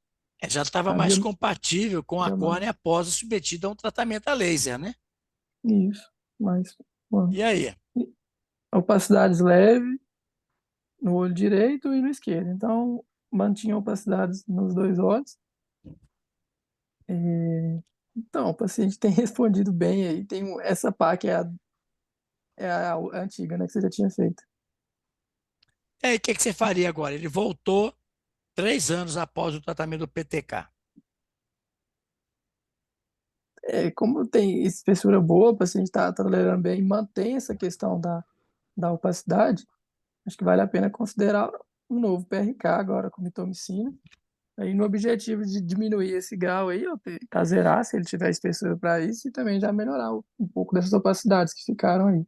Já estava mais Havia compatível com a já mais. córnea após submetida a um tratamento a laser, né? Isso, mas bom. E aí? Opacidades leves no olho direito e no esquerdo. Então, mantinha opacidades nos dois olhos. Então, o paciente tem respondido bem aí. Tem essa pá que é a antiga, né, que você já tinha feito. E aí, o que você faria agora? Ele voltou 3 anos após o tratamento do PTK. Como tem espessura boa, o paciente está tolerando bem, mantém essa questão da opacidade, acho que vale a pena considerar um novo PRK agora com mitomicina. Aí no objetivo de diminuir esse grau aí, ó, tentar zerar se ele tiver espessura para isso e também já melhorar um pouco dessas opacidades que ficaram aí.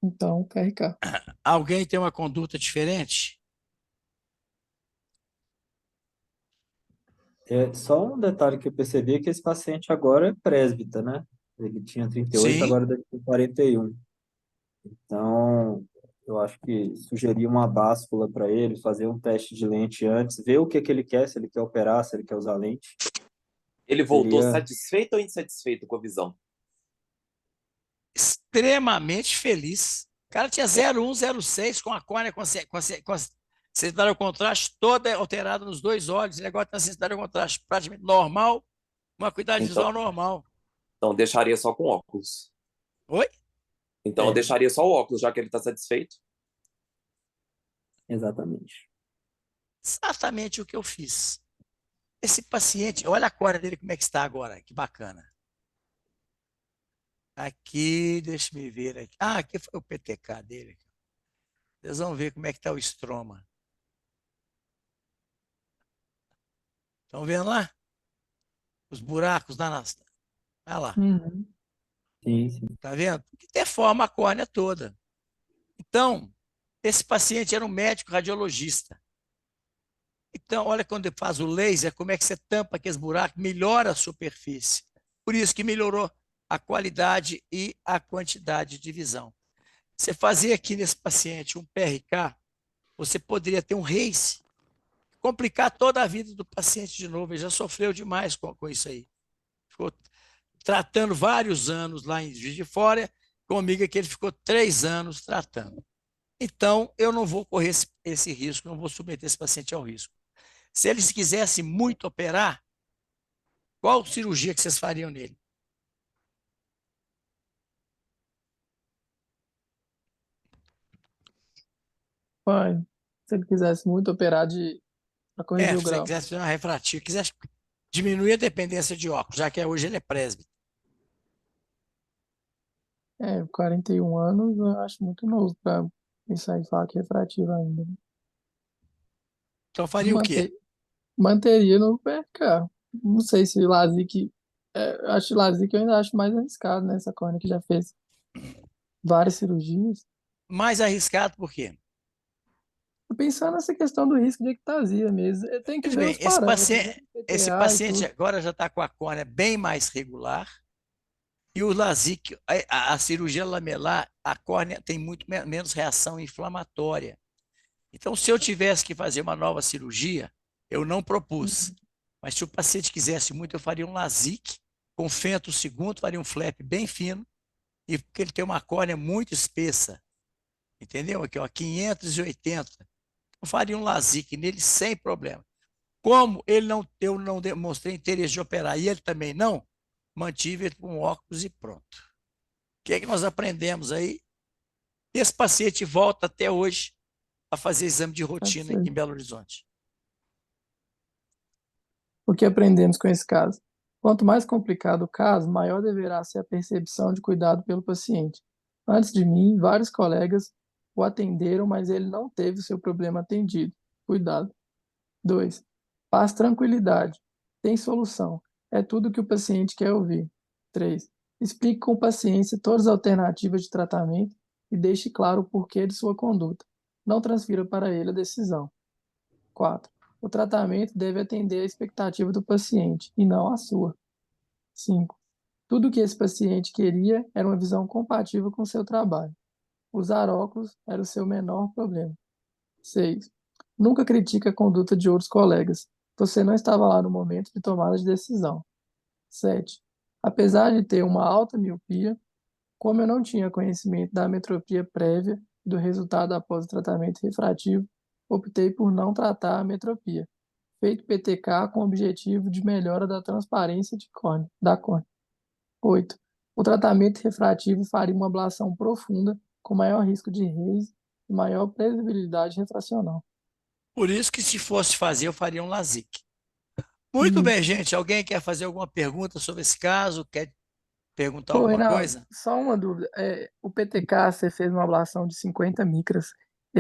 Então, PRK. Alguém tem uma conduta diferente? Só um detalhe que eu percebi é que esse paciente agora é presbita, né? Ele tinha 38, Sim. agora deve ter 41. Então, eu acho que sugerir uma báscula para ele, fazer um teste de lente antes, ver o que que ele quer, se ele quer operar, se ele quer usar lente. Ele voltou Seria- satisfeito ou insatisfeito com a visão? Extremamente feliz. O cara tinha 0,1, 0,6 com a córnea com a sensibilidade ao contraste toda alterada nos dois olhos. Ele agora tem a sensibilidade ao contraste praticamente normal, uma acuidade Então- visual normal. Então deixaria só com óculos. Oi? Então eu deixaria só o óculos, já que ele está satisfeito. Exatamente. Exatamente o que eu fiz. Esse paciente, olha a córnea dele como é que está agora, que bacana. Aqui, deixa eu ver aqui. Aqui foi o PTK dele. Vocês vão ver como é que está o estroma. Estão vendo lá? Os buracos lá nas... Olha lá, Uhum. Sim, sim. tá vendo? Que deforma a córnea toda. Então, esse paciente era um médico radiologista. Então, olha quando faz o laser, como é que você tampa aqueles buracos, melhora a superfície. Por isso que melhorou a qualidade e a quantidade de visão. Você fazia aqui nesse paciente um PRK, você poderia ter um RACE, complicar toda a vida do paciente de novo. Ele já sofreu demais com isso aí. Ficou tratando vários anos lá em Juiz de Fora, comigo é que ele ficou 3 anos tratando. Então, eu não vou correr esse risco, não vou submeter esse paciente ao risco. Se eles quisessem muito operar, qual cirurgia que vocês fariam nele? Pai, se ele quisesse muito operar para corrigir Se o você grau. quisesse fazer uma refrativa, quisesse diminuir a dependência de óculos, já que hoje ele é presbítero. 41 anos eu acho muito novo para pensar em faca refrativa ainda, né? Então, faria o quê? Manteria no PRK. Não sei se LASIK. Eu acho LASIK eu ainda acho mais arriscado, né? Essa córnea que já fez várias cirurgias. Mais arriscado por quê? Tô pensando nessa questão do risco de ectasia mesmo. Tem que Pois ver bem, os parâmetros, né? esse PTA e paciente tudo. agora já está com a córnea bem mais regular, e o LASIK, a cirurgia lamelar, a córnea tem muito menos reação inflamatória. Então, se eu tivesse que fazer uma nova cirurgia, eu não propus. Mas se o paciente quisesse muito, eu faria um LASIK com fento segundo, faria um flap bem fino, e porque ele tem uma córnea muito espessa, entendeu? Aqui, ó, 580. Eu faria um LASIK nele sem problema. Como eu não demonstrei interesse de operar e ele também não, mantive ele com óculos e pronto. O que é que nós aprendemos aí? Esse paciente volta até hoje a fazer exame de Tá rotina certo. em Belo Horizonte. O que aprendemos com esse caso? Quanto mais complicado o caso, maior deverá ser a percepção de cuidado pelo paciente. Antes de mim, vários colegas o atenderam, mas ele não teve o seu problema atendido. Cuidado. 2. Paz, tranquilidade. Tem solução. É tudo que o paciente quer ouvir. 3. Explique com paciência todas as alternativas de tratamento e deixe claro o porquê de sua conduta. Não transfira para ele a decisão. 4. O tratamento deve atender à expectativa do paciente e não à sua. 5. Tudo o que esse paciente queria era uma visão compatível com seu trabalho. Usar óculos era o seu menor problema. 6. Nunca critique a conduta de outros colegas. Você não estava lá no momento de tomada de decisão. 7. Apesar de ter uma alta miopia, como eu não tinha conhecimento da ametropia prévia e do resultado após o tratamento refrativo, optei por não tratar a ametropia, feito PTK com o objetivo de melhora da transparência da córnea. 8. O tratamento refrativo faria uma ablação profunda com maior risco de raise e maior previsibilidade refracional. Por isso que se fosse fazer, eu faria um LASIK. Muito bem, gente. Alguém quer fazer alguma pergunta sobre esse caso? Quer perguntar Pô, alguma Reinaldo, coisa? só uma dúvida. O PTK, você fez uma ablação de 50 micras.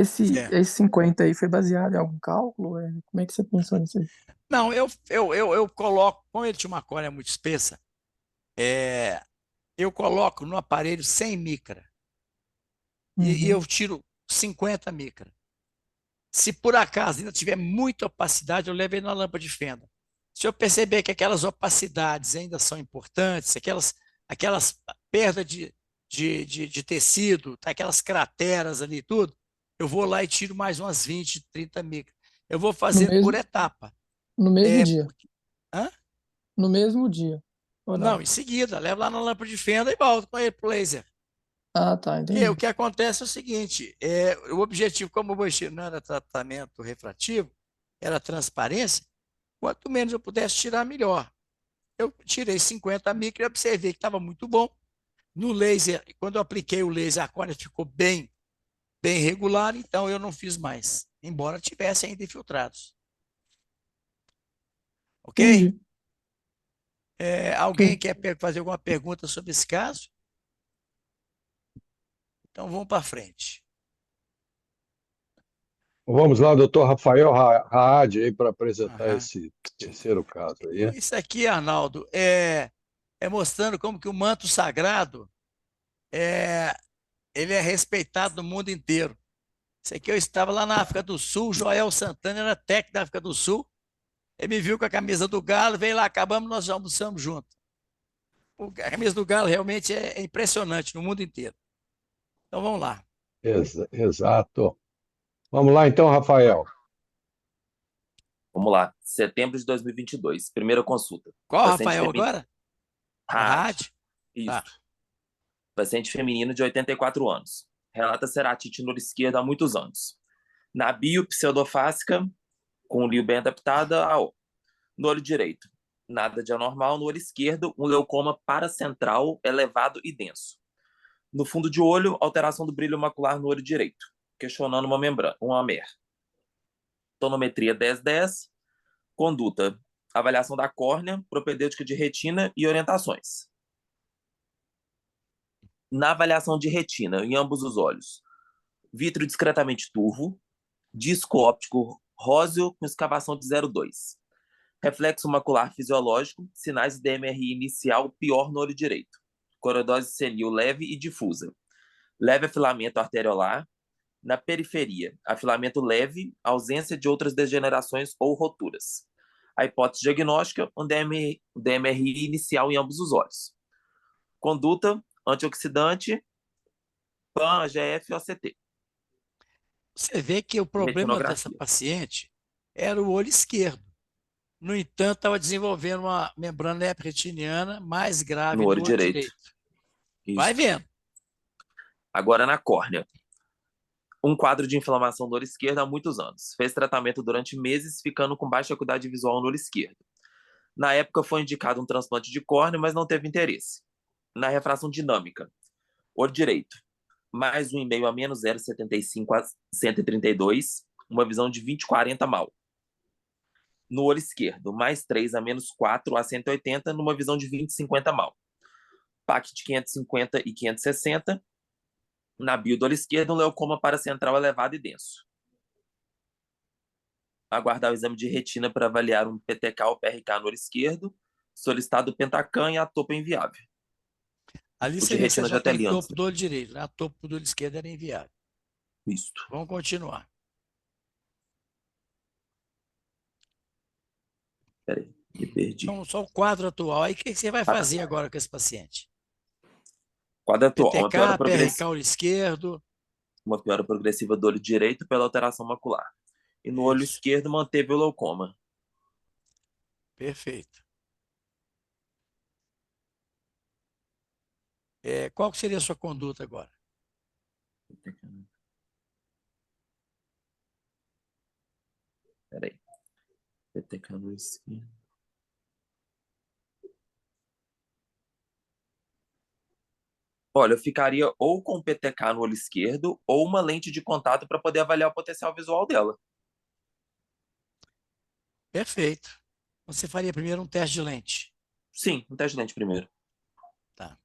Certo. Esse 50 aí foi baseado em algum cálculo? Como é que você pensou nisso aí? Não, eu coloco, como ele tinha uma córnea muito espessa, eu coloco no aparelho 100 micra e eu tiro 50 micra. Se por acaso ainda tiver muita opacidade, eu levo ele na lâmpada de fenda. Se eu perceber que aquelas opacidades ainda são importantes, aquelas perdas de tecido, tá, aquelas crateras ali e tudo, eu vou lá e tiro mais umas 20, 30 micras. Eu vou No fazendo por mesmo, etapa. no mesmo dia. Hã? No mesmo dia. Ou Não, não? em seguida, levo lá na lâmpada de fenda e volto com ele pro laser. Ah, tá, E entendi. o que acontece é o seguinte: o objetivo, como o mexi não era tratamento refrativo, era transparência, quanto menos eu pudesse tirar, melhor. Eu tirei 50 micras e observei que estava muito bom. No laser, quando eu apliquei o laser, a córnea ficou bem regular, então eu não fiz mais, embora tivesse ainda infiltrados. Ok? Entendi. Alguém quer fazer alguma pergunta sobre esse caso? Então vamos para frente. Vamos lá, doutor Rafael Raad, aí para apresentar Aham. esse terceiro caso aí. Então, isso aqui, Arnaldo, é mostrando como que o manto sagrado ele é respeitado no mundo inteiro. Isso aqui eu estava lá na África do Sul, Joel Santana era técnico da África do Sul. Ele me viu com a camisa do Galo, veio lá, acabamos, nós já almoçamos junto. A camisa do Galo realmente é impressionante no mundo inteiro. Então vamos lá. Exato. Vamos lá então, Rafael. Vamos lá. Setembro de 2022. Primeira consulta. Qual, Paciente Rafael, feminino. agora? Da Rádio. rádio? Isso. Tá. Paciente feminino de 84 anos. Relata ceratite no olho esquerdo há muitos anos. Na bio pseudofásica, com o lírio bem adaptada ao. No olho direito, nada de anormal. No olho esquerdo, um leucoma paracentral elevado e denso. No fundo de olho, alteração do brilho macular no olho direito, questionando uma membrana, uma MER. Tonometria 10-10, conduta, avaliação da córnea, propedêutica de retina e orientações. Na avaliação de retina, em ambos os olhos, vítreo discretamente turvo, disco óptico róseo com escavação de 0,2. Reflexo macular fisiológico, sinais de DMRI inicial pior no olho direito. Corodose senil leve e difusa. Leve afilamento arteriolar. Na periferia, afilamento leve, ausência de outras degenerações ou roturas. A hipótese diagnóstica, um DMRI inicial em ambos os olhos. Conduta, antioxidante, PAN, AGF e OCT. Você vê que o problema dessa Retinografia. paciente era o olho esquerdo. No entanto, estava desenvolvendo uma membrana retiniana mais grave No olho direito. Vai Isso. vendo. Agora na córnea. Um quadro de inflamação do olho esquerdo há muitos anos. Fez tratamento durante meses, ficando com baixa acuidade visual no olho esquerdo. Na época foi indicado um transplante de córnea, mas não teve interesse. Na refração dinâmica, olho direito, mais 1,5 a menos 0,75 a 132, uma visão de 20/40 mal. No olho esquerdo, mais 3 a menos 4 a 180, numa visão de 20/50 mal. PAC de 550 e 560. Na bio do olho esquerdo, um leucoma paracentral elevado e denso. Aguardar o exame de retina para avaliar um PTK ou PRK no olho esquerdo. Solicitado o Pentacan e a topo inviável. Ali O você de vê que você retina já já tem tem aliança. topo do olho direito, né? A topo do olho esquerdo era inviável. Isso. Vamos continuar. Peraí, me perdi. Então, só o quadro atual. Aí, o que você vai tá. fazer agora com esse paciente? Quadro atual, uma piora PTK, PRK, progressiva. olho esquerdo. Uma piora progressiva do olho direito pela alteração macular. E no olho Isso. esquerdo manteve o leucoma. Perfeito. Qual que seria a sua conduta agora? Peraí. PTK no esquerdo. Olha, eu ficaria ou com PTK no olho esquerdo ou uma lente de contato para poder avaliar o potencial visual dela. Perfeito. Você faria primeiro um teste de lente. Sim, um teste de lente primeiro. Tá.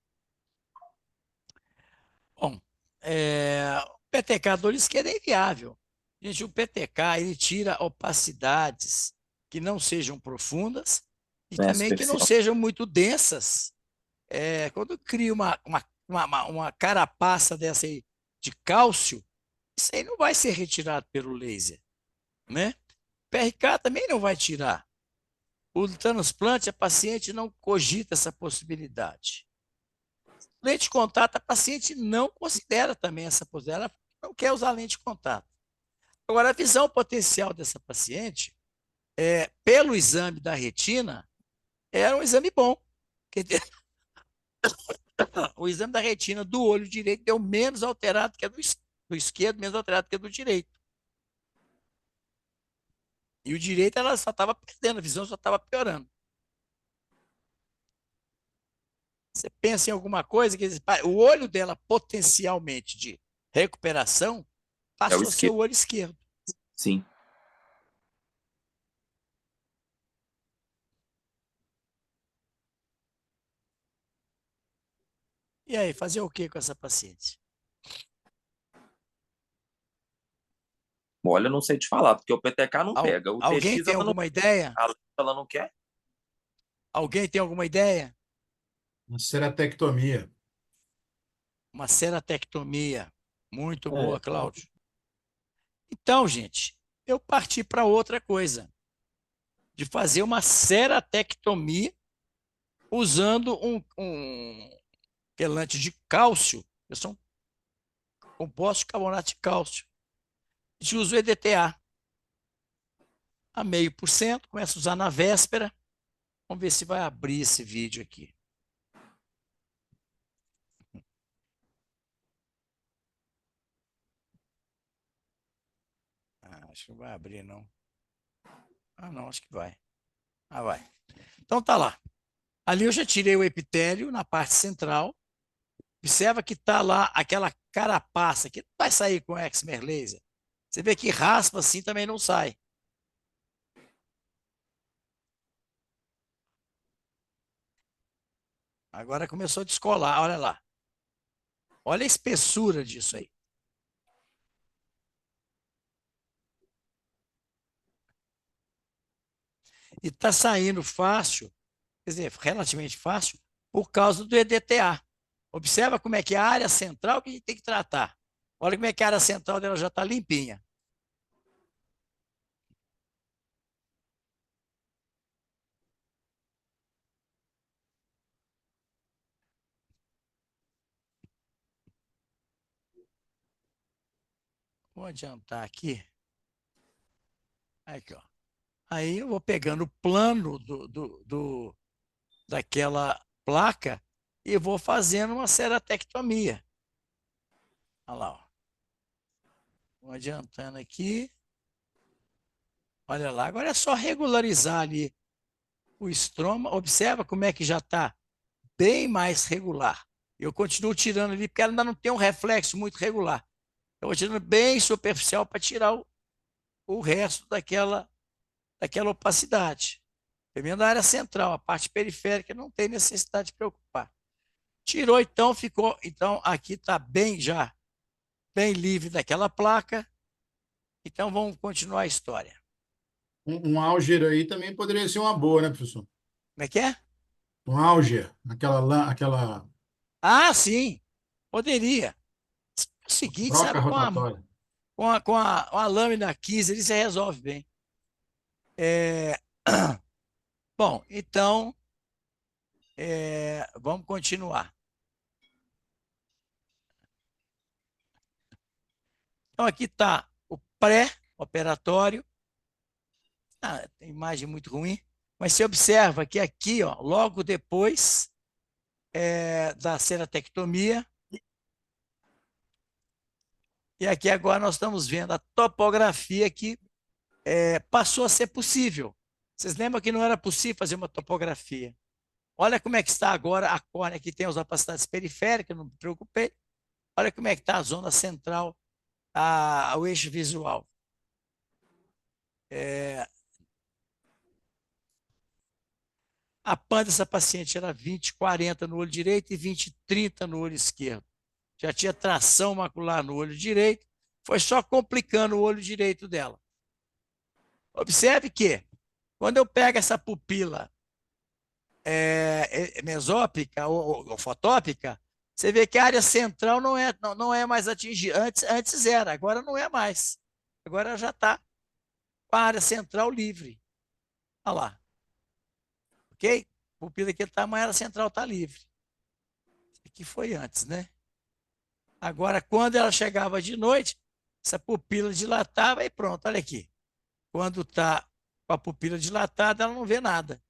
Bom, o PTK do olho esquerdo é inviável. Gente, o PTK ele tira opacidades que não sejam profundas e também que não superficial. sejam muito densas. Quando cria uma carapaça dessa aí de cálcio, isso aí não vai ser retirado pelo laser, né? PRK também não vai tirar. O transplante, a paciente não cogita essa possibilidade. Lente de contato, a paciente não considera também essa possibilidade, ela não quer usar lente de contato. Agora, a visão potencial dessa paciente, pelo exame da retina, era um exame bom. O exame da retina do olho direito deu menos alterado que a do esquerdo, menos alterado que a do direito. E o direito, ela só estava perdendo, a visão só estava piorando. Você pensa em alguma coisa que o olho dela potencialmente de recuperação passou a ser o olho esquerdo. Sim. E aí, fazer o que com essa paciente? Olha, eu não sei te falar, porque o PTK não pega. O Alguém TX tem ela não, alguma ideia? ela não quer. Alguém tem alguma ideia? Uma ceratectomia. Uma ceratectomia. Muito boa, Cláudio. Então, gente, eu parti para outra coisa, de fazer uma ceratectomia usando um quelante de cálcio, que são compostos de carbonato de cálcio. A gente usa o EDTA a 0,5%, começa a usar na véspera. Vamos ver se vai abrir esse vídeo aqui. Acho que não vai abrir, não. Não, acho que vai. Vai. Então tá lá. Ali eu já tirei o epitélio na parte central. Observa que tá lá aquela carapaça que não vai sair com Excimer Laser. Você vê que raspa assim também não sai. Agora começou a descolar, olha lá. Olha a espessura disso aí. E está saindo fácil, quer dizer, relativamente fácil, por causa do EDTA. Observa como é que é a área central que a gente tem que tratar. Olha como é que a área central dela já está limpinha. Vou adiantar aqui. Aqui, ó. Aí eu vou pegando o plano daquela placa e vou fazendo uma ceratectomia. Olha lá, ó. Vou adiantando aqui. Olha lá, agora é só regularizar ali o estroma. Observa como é que já está bem mais regular. Eu continuo tirando ali, porque ela ainda não tem um reflexo muito regular. Eu vou tirando bem superficial para tirar o resto daquela opacidade. Primeiro da área central, a parte periférica não tem necessidade de preocupar. Tirou, então, ficou. Então, aqui está bem já, bem livre daquela placa. Então, vamos continuar a história. Um Alger aí também poderia ser uma boa, né, professor? Como é que é? Um Alger, aquela Sim, poderia. O seguinte, troca sabe, rotatória. com a lâmina 15, ele se resolve bem. Bom, então, vamos continuar. Então, aqui está o pré-operatório. Tem imagem muito ruim, mas você observa que aqui, ó, logo depois da ceratectomia, e aqui agora nós estamos vendo a topografia que passou a ser possível. Vocês lembram que não era possível fazer uma topografia? Olha como é que está agora a córnea, que tem as opacidades periféricas, não me preocupei. Olha como é que está a zona central, o eixo visual. A PAN dessa paciente era 20/40 no olho direito e 20/30 no olho esquerdo. Já tinha tração macular no olho direito, foi só complicando o olho direito dela. Observe que, quando eu pego essa pupila mesópica ou fotópica, você vê que a área central não é mais atingida. Antes era, agora não é mais. Agora já está com a área central livre. Olha lá. Ok? Pupila daquele tamanho, a área central está livre. Isso aqui foi antes, né? Agora, quando ela chegava de noite, essa pupila dilatava e pronto, olha aqui. Quando está com a pupila dilatada, ela não vê nada.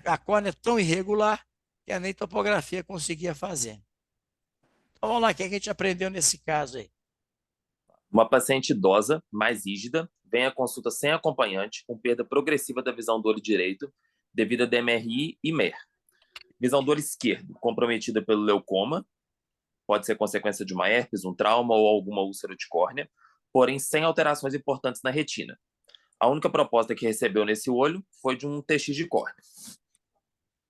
A córnea é tão irregular que nem topografia conseguia fazer. Então, vamos lá, o que a gente aprendeu nesse caso aí? Uma paciente idosa, mais rígida, vem à consulta sem acompanhante, com perda progressiva da visão do olho direito, devido a DMRI e MER. Visão do olho esquerdo, comprometida pelo leucoma, pode ser consequência de uma herpes, um trauma ou alguma úlcera de córnea, porém sem alterações importantes na retina. A única proposta que recebeu nesse olho foi de um TX de córnea.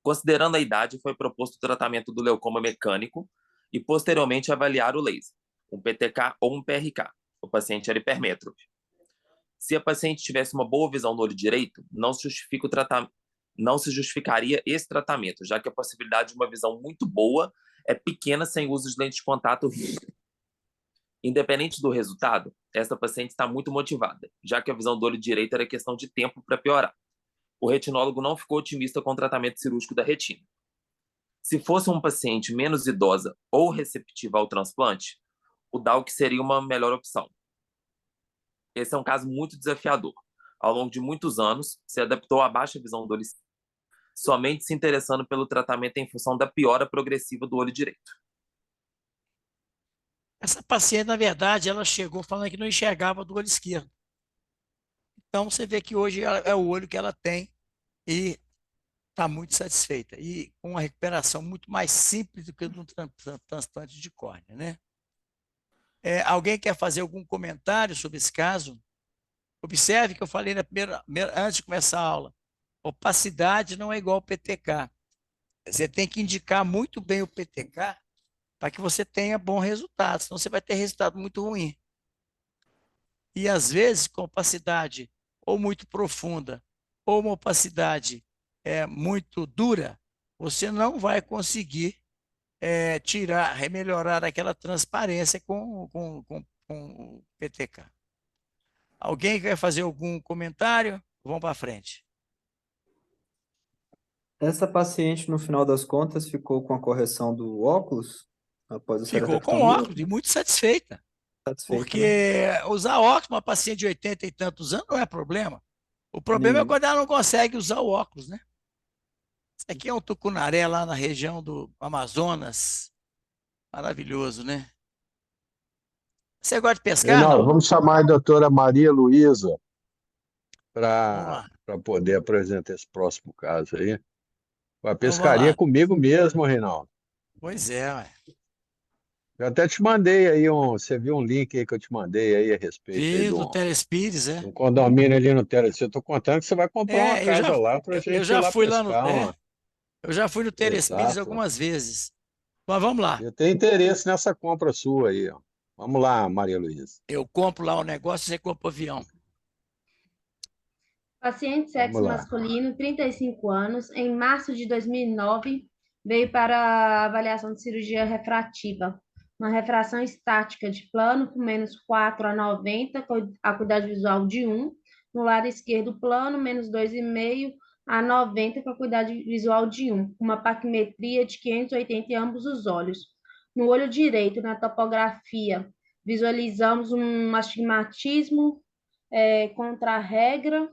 Considerando a idade, foi proposto o tratamento do leucoma mecânico e, posteriormente, avaliar o laser, um PTK ou um PRK. O paciente era hipermétrope. Se a paciente tivesse uma boa visão no olho direito, não se justificaria esse tratamento, já que a possibilidade de uma visão muito boa é pequena sem uso de lente de contato rígida. Independente do resultado, essa paciente está muito motivada, já que a visão do olho direito era questão de tempo para piorar. O retinólogo não ficou otimista com o tratamento cirúrgico da retina. Se fosse uma paciente menos idosa ou receptiva ao transplante, o DALC seria uma melhor opção. Esse é um caso muito desafiador. Ao longo de muitos anos, se adaptou à baixa visão do olho esquerdo, somente se interessando pelo tratamento em função da piora progressiva do olho direito. Essa paciente, na verdade, ela chegou falando que não enxergava do olho esquerdo. Então, você vê que hoje é o olho que ela tem e está muito satisfeita. E com uma recuperação muito mais simples do que no transplante de córnea, né? Alguém quer fazer algum comentário sobre esse caso? Observe que eu falei antes de começar a aula. Opacidade não é igual ao PTK. Você tem que indicar muito bem o PTK para que você tenha bom resultado, senão você vai ter resultado muito ruim. E às vezes, com opacidade ou muito profunda, ou uma opacidade muito dura, você não vai conseguir melhorar aquela transparência com o PTK. Alguém quer fazer algum comentário? Vamos para frente. Essa paciente, no final das contas, ficou com a correção do óculos após a Ficou com ceratectomia? óculos e muito satisfeita. Satisfeita, né? Porque usar óculos, uma paciente de 80 e tantos anos, não é problema. O problema é Nenhum. quando ela não consegue usar o óculos, né? Isso aqui é um tucunaré lá na região do Amazonas. Maravilhoso, né? Você gosta de pescar, Reinaldo, não? vamos chamar a doutora Maria Luísa Vamos para lá. poder apresentar esse próximo caso aí. A Então, vamos pescaria lá. comigo mesmo, Reinaldo. Pois é, ué. Eu até te mandei aí você viu um link aí que eu te mandei aí a respeito aí Fiz de do Telespires, um condomínio ali no Telecentro. Eu estou contando que você vai comprar uma Eu casa lá para a eu gente ir já lá fui lá no. pescar uma. Eu já fui no Telespires Exato. algumas vezes. Mas vamos lá. Eu tenho interesse nessa compra sua aí, ó. Vamos lá, Maria Luísa. Eu compro lá o negócio e você compra o avião. Paciente Vamos sexo lá. masculino, 35 anos, em março de 2009, veio para avaliação de cirurgia refrativa. Uma refração estática de plano com menos 4 a 90, com acuidade visual de 1. No lado esquerdo, plano, menos 2,5 a 90, com acuidade visual de 1. Uma paquimetria de 580 em ambos os olhos. No olho direito, na topografia, visualizamos um astigmatismo contra a regra,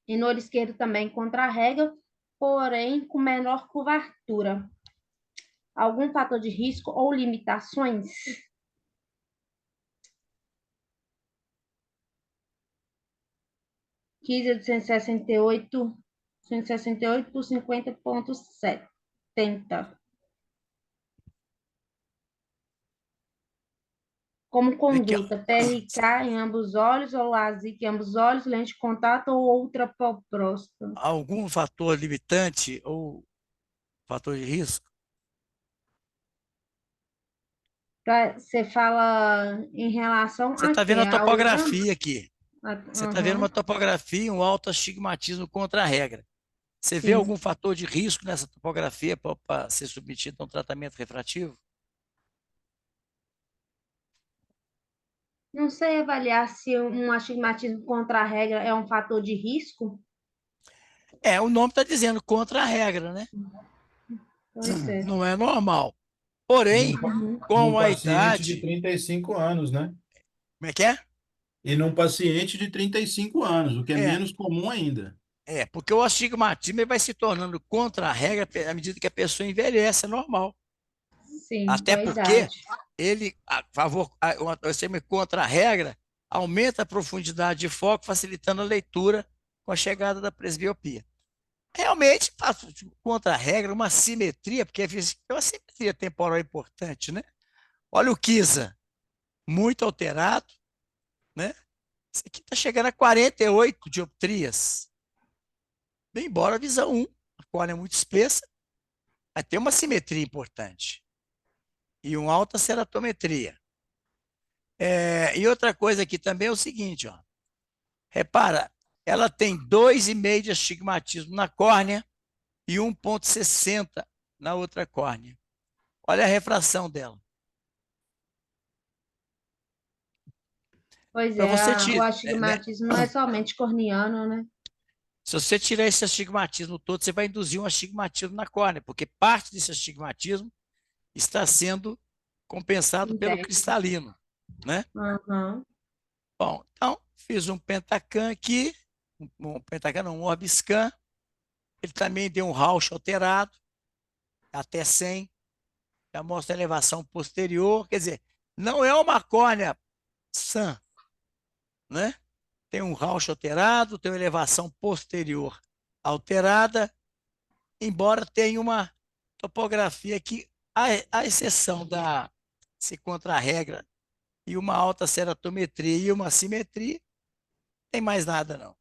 e no olho esquerdo também contra-rega, porém com menor curvatura. Algum fator de risco ou limitações? Quise de 168 por 50,70. Como conduta, PRK em ambos os olhos, ou LASIK em ambos os olhos, lente de contato ou outra próstata. Algum fator limitante ou fator de risco? Você fala em relação Você a está quê? vendo a topografia aqui. Você está vendo uma Uhum, topografia, um alto astigmatismo contra a regra. Você vê sim. algum fator de risco nessa topografia para ser submetido a um tratamento refrativo? Não sei avaliar se um astigmatismo contra a regra é um fator de risco. O nome está dizendo contra a regra, né? Pois é. Não é normal. Porém, Uhum. Num com a paciente de idade. 35 anos, né? Como é que é? E num paciente de 35 anos, o que é É, menos comum ainda. porque o astigmatismo ele vai se tornando contra a regra à medida que a pessoa envelhece, é normal. Sim, com Até a porque idade. ele, você contra a regra, aumenta a profundidade de foco, facilitando a leitura com a chegada da presbiopia. Realmente, contra a regra, uma simetria, porque é uma simetria temporal importante, né? Olha o Kisa, muito alterado, né? Isso aqui está chegando a 48 dioptrias. Bem, embora a visão 1, a córnea é muito espessa, vai ter uma simetria importante. E uma alta ceratometria. E outra coisa aqui também é o seguinte, ó. Repara, ela tem 2,5 de astigmatismo na córnea e 1,60 na outra córnea. Olha a refração dela. Pois Para é, você o tirar, né? astigmatismo não é somente corneano, né? Se você tirar esse astigmatismo todo, você vai induzir um astigmatismo na córnea, porque parte desse astigmatismo está sendo compensado pelo Sintético. cristalino, né? Aham. Bom, então fiz um Pentacan aqui, um Pentacan não, um Orbiscan. Ele também deu um Rausch alterado, até 100, já mostra a elevação posterior, quer dizer, não é uma córnea sã, né? Tem um Rausch alterado, tem uma elevação posterior alterada, embora tenha uma topografia que, à exceção da se contra-regra e uma alta ceratometria e uma simetria, tem mais nada não.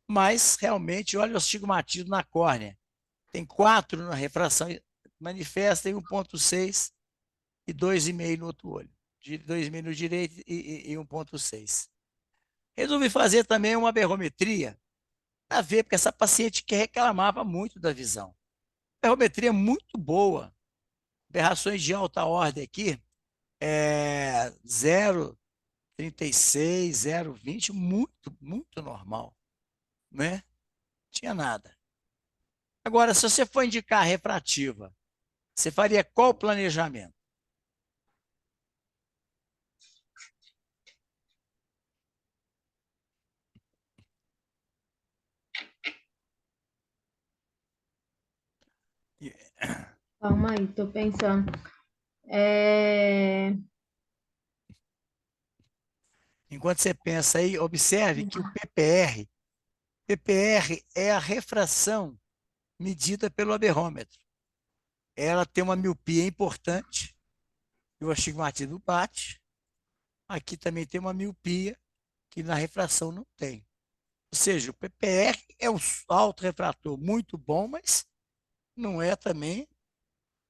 Mas, realmente, olha o astigmatismo na córnea. Tem 4 na refração manifesta e 1,6 e 2,5 no outro olho. 2,5 no direito e 1,6. Resolvi fazer também uma berrometria para ver, porque essa paciente que reclamava muito da visão. Berrometria muito boa. Aberrações de alta ordem aqui, 0,36, 0,20, muito, muito normal, né? Tinha nada. Agora, se você for indicar refrativa, você faria qual planejamento? Calma aí, tô pensando. É... Enquanto você pensa aí, observe que o PPR é a refração medida pelo aberrômetro. Ela tem uma miopia importante, e o astigmatismo bate. Aqui também tem uma miopia, que na refração não tem. Ou seja, o PPR é um autorrefrator muito bom, mas não é também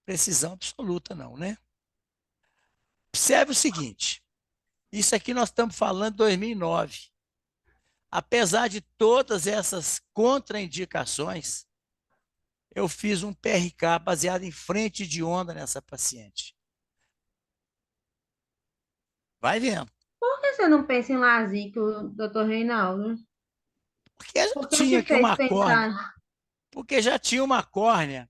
precisão absoluta, não, né? Observe o seguinte, isso aqui nós estamos falando de 2009. Apesar de todas essas contraindicações, eu fiz um PRK baseado em frente de onda nessa paciente. Vai vendo. Por que você não pensa em LASIK, doutor Reinaldo? Porque já Por que tinha te aqui fez uma córnea. pensar? Porque já tinha uma córnea.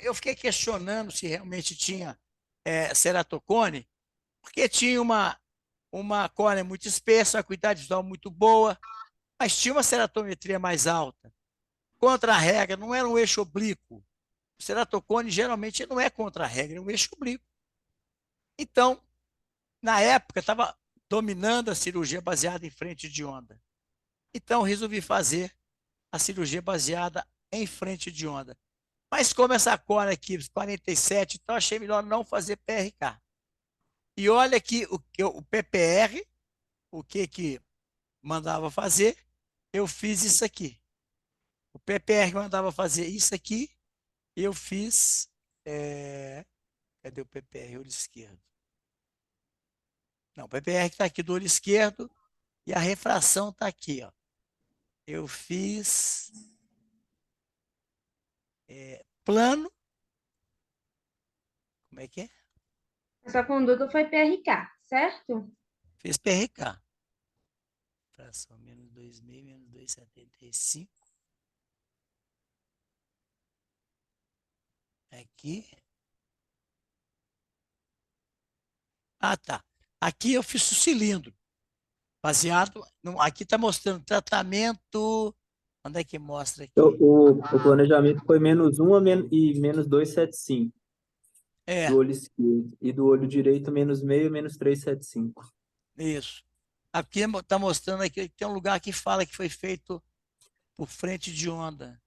Eu fiquei questionando se realmente tinha ceratocone, porque tinha uma córnea muito espessa, uma acuidade visual muito boa, mas tinha uma ceratometria mais alta. Contra a regra, não era um eixo oblíquo. O ceratocone geralmente não é contra a regra, é um eixo oblíquo. Então, na época, estava dominando a cirurgia baseada em frente de onda. Então, resolvi fazer a cirurgia baseada em frente de onda. Mas como essa córnea aqui, 47, então achei melhor não fazer PRK. E olha aqui o PPR, o que mandava fazer, eu fiz isso aqui. O PPR mandava fazer isso aqui, eu fiz. Cadê o PPR? Olho esquerdo. Não, o PPR está aqui do olho esquerdo e a refração está aqui. Ó. Eu fiz plano. Como é que é? Essa conduta foi PRK, certo? Fiz PRK. Fração menos 2,5, menos 2,75. Aqui. Ah, tá. Aqui eu fiz o cilindro. Baseado. Aqui está mostrando tratamento. Onde é que mostra aqui? O planejamento foi -1 e menos 275 É, do olho esquerdo. E do olho direito, -0,5, menos 375. isso. Aqui está mostrando aqui que tem um lugar que fala que foi feito por frente de onda.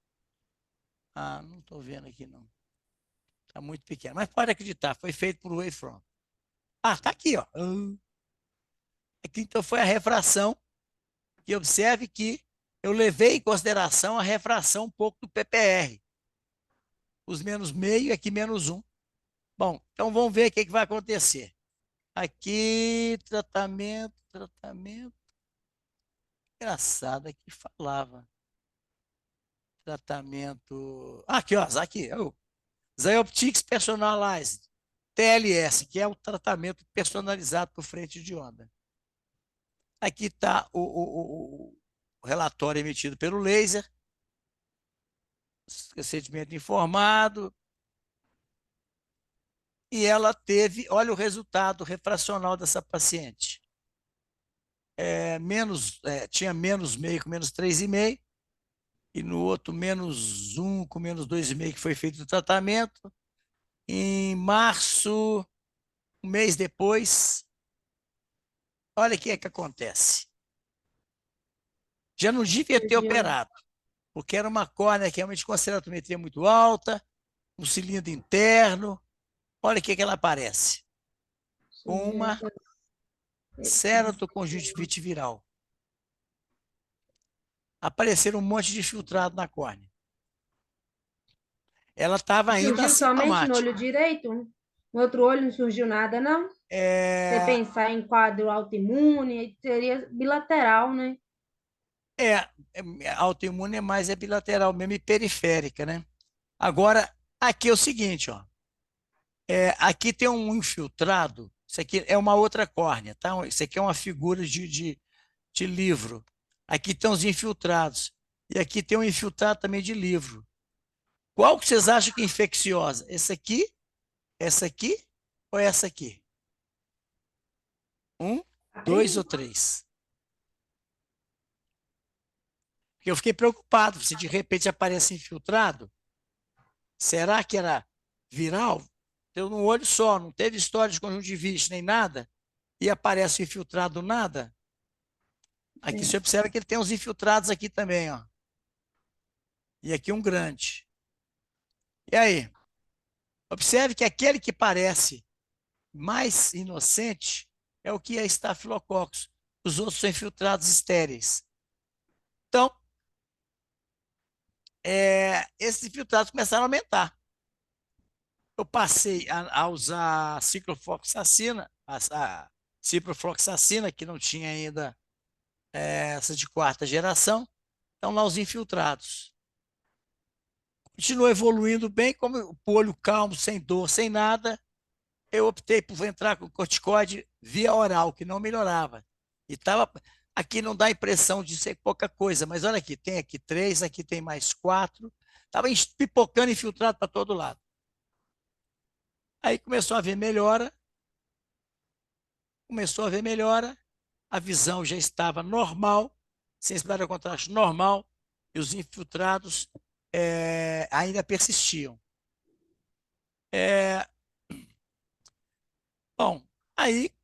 Ah, não estou vendo aqui, não. Está muito pequeno. Mas pode acreditar, foi feito por wavefront. Ah, está aqui, ó. Aqui, então, foi a refração. E observe que eu levei em consideração a refração um pouco do PPR. Os menos meio e aqui -1. Bom, então vamos ver o que vai acontecer. Aqui, tratamento. Engraçado, aqui falava. Tratamento. Aqui, ó, aqui. Zyoptics Personalized, TLS, que é o tratamento personalizado por frente de onda. Aqui está o relatório emitido pelo laser, recentemente informado, e ela teve, olha o resultado refracional dessa paciente. Tinha menos meio com menos 3,5, e no outro menos 1 com menos 2,5 que foi feito o tratamento. Em março, um mês depois, olha o que é que acontece. Já não devia ter operado, porque era uma córnea que realmente com a ceratometria muito alta, um cilindro interno. Olha o que ela aparece. Com uma ceratoconjuntivite viral. Apareceram um monte de filtrado na córnea. Ela estava ainda Surgiu somente no assintomática. olho direito? No outro olho não surgiu nada, não? Você pensar em quadro autoimune, seria bilateral, né? Autoimune é mais bilateral mesmo e periférica, né? Agora, aqui é o seguinte, ó. Aqui tem um infiltrado. Isso aqui é uma outra córnea, tá? Isso aqui é uma figura de livro. Aqui estão os infiltrados. E aqui tem um infiltrado também de livro. Qual que vocês acham que é infecciosa? Essa aqui ou essa aqui? 1, 2 ou 3? Porque eu fiquei preocupado. Se de repente aparece infiltrado, será que era viral? Deu num olho só, não teve história de conjuntivite nem nada, e aparece infiltrado nada. Aqui você observa que ele tem uns infiltrados aqui também, ó. E aqui um grande. E aí? Observe que aquele que parece mais inocente é o que é Staphylococcus. Os outros são infiltrados estéreis. Então, esses infiltrados começaram a aumentar. Eu passei a usar ciprofloxacina, a ciprofloxacina, que não tinha ainda essa de quarta geração. Então, lá os infiltrados. Continuou evoluindo bem, como o olho calmo, sem dor, sem nada. Eu optei por entrar com corticoide via oral, que não melhorava. E tava, aqui não dá a impressão de ser pouca coisa, mas olha aqui, tem aqui 3, aqui tem mais 4. Estava pipocando infiltrado para todo lado. Aí começou a ver melhora, a visão já estava normal, sem espera contraste normal, e os infiltrados ainda persistiam. Bom, aí,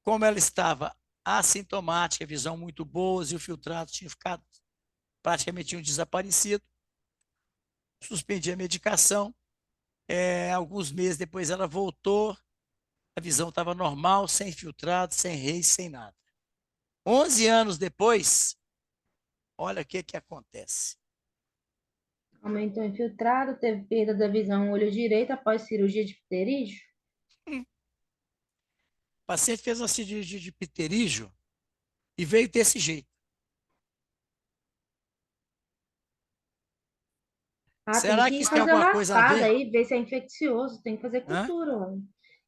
como ela estava assintomática, visão muito boa, e o filtrado tinha ficado, praticamente tinham desaparecido, suspendi a medicação. Alguns meses depois ela voltou, a visão estava normal, sem filtrado, sem reis, sem nada. 11 anos depois, olha o que acontece. Aumentou infiltrado, teve perda da visão no olho direito após cirurgia de pterígio. O paciente fez uma cirurgia de pterígio e veio desse jeito. Será Tem que que isso tem fazer alguma coisa a raspada ver? aí, ver se é infeccioso. Tem que fazer cultura, ó.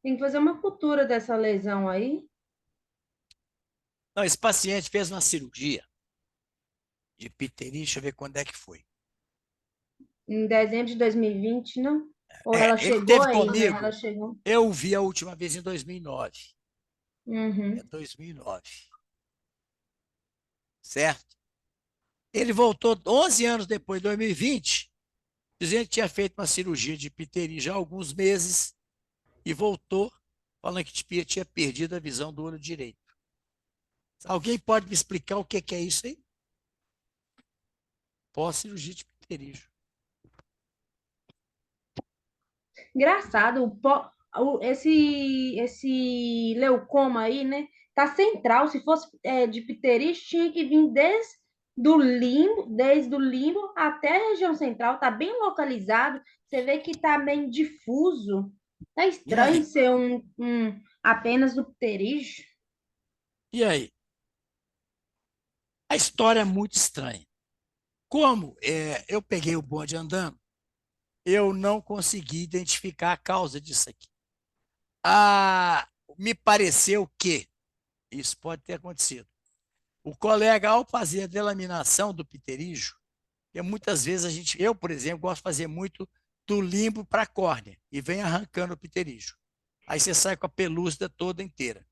Tem que fazer uma cultura dessa lesão aí. Não, esse paciente fez uma cirurgia de pterígio, deixa eu ver quando é que foi. Em dezembro de 2020, não? Ou ela Ele chegou teve ainda? Ela comigo, chegou. eu o vi a última vez em 2009. Uhum. 2009. Certo? Ele voltou 11 anos depois, em 2020, dizendo que tinha feito uma cirurgia de pterígio já há alguns meses e voltou falando que tinha perdido a visão do olho direito. Alguém pode me explicar o que é isso aí? Pós-cirurgia de pterígio. Engraçado, esse leucoma aí, né? Tá central. Se fosse de pterígio, tinha que vir desde o limbo até a região central. Tá bem localizado. Você vê que tá bem difuso. Tá estranho ser apenas do pterígio. E aí? A história é muito estranha. Como eu peguei o bonde andando, eu não consegui identificar a causa disso aqui. Me pareceu que Isso pode ter acontecido. O colega, ao fazer a delaminação do pterígio, que muitas vezes eu, por exemplo, gosto de fazer muito do limbo para a córnea e vem arrancando o pterígio. Aí você sai com a pelúcida toda inteira.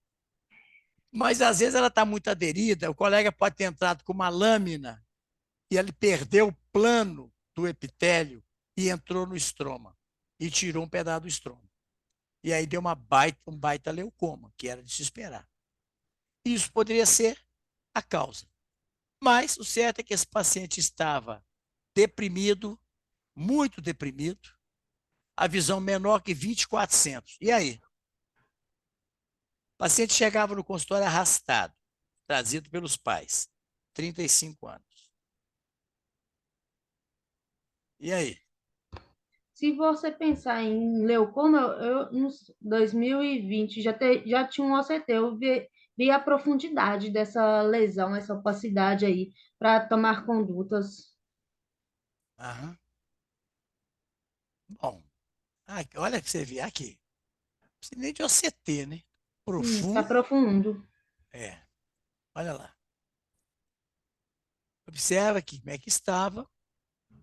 Mas às vezes ela está muito aderida, o colega pode ter entrado com uma lâmina e ele perdeu o plano do epitélio e entrou no estroma e tirou um pedaço do estroma. E aí deu um baita leucoma, que era de se esperar. Isso poderia ser a causa. Mas o certo é que esse paciente estava deprimido, muito deprimido, a visão menor que 20/400. E aí? O paciente chegava no consultório arrastado, trazido pelos pais, 35 anos. E aí? Se você pensar em leucoma, eu em 2020 já tinha um OCT, vi a profundidade dessa lesão, essa opacidade aí, para tomar condutas. Aham. Bom, olha que você vê aqui. Não precisa nem de OCT, né? Está Profundo. profundo. É, olha lá. Observa aqui como é que estava.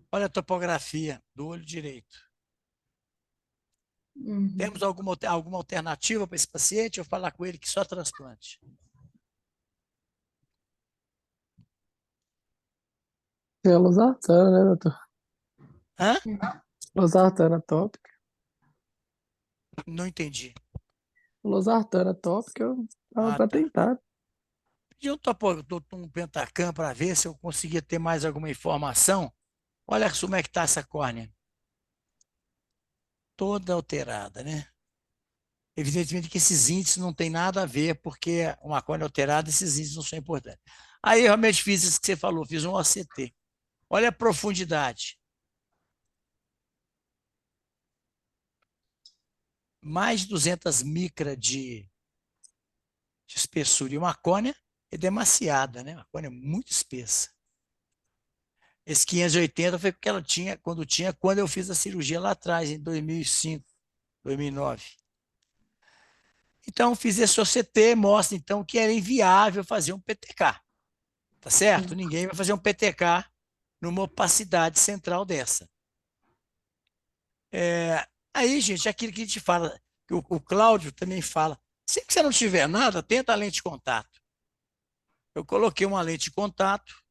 Olha a topografia do olho direito. Uhum. Temos alguma alternativa para esse paciente? Eu falar com ele que só transplante. É losartana, né, doutor? Hã? Losartana tópica. Não entendi. Losartana tópica, eu tava Ah, para tá. tentar. Pedi um Pentacam para ver se eu conseguia ter mais alguma informação. Olha como é que está essa córnea. Toda alterada, né? Evidentemente que esses índices não têm nada a ver, porque uma córnea alterada, esses índices não são importantes. Aí eu realmente fiz isso que você falou, fiz um OCT. Olha a profundidade. Mais de 200 micras de espessura. E uma córnea é demasiada, né? Uma córnea muito espessa. Esse 580 foi porque ela tinha, quando eu fiz a cirurgia lá atrás, em 2005, 2009. Então, fiz esse OCT, mostra então que era inviável fazer um PTK. Tá certo? Ninguém vai fazer um PTK numa opacidade central dessa. Aí, gente, é aquilo que a gente fala, que o Cláudio também fala, sempre que você não tiver nada, tenta a lente de contato. Eu coloquei uma lente de contato,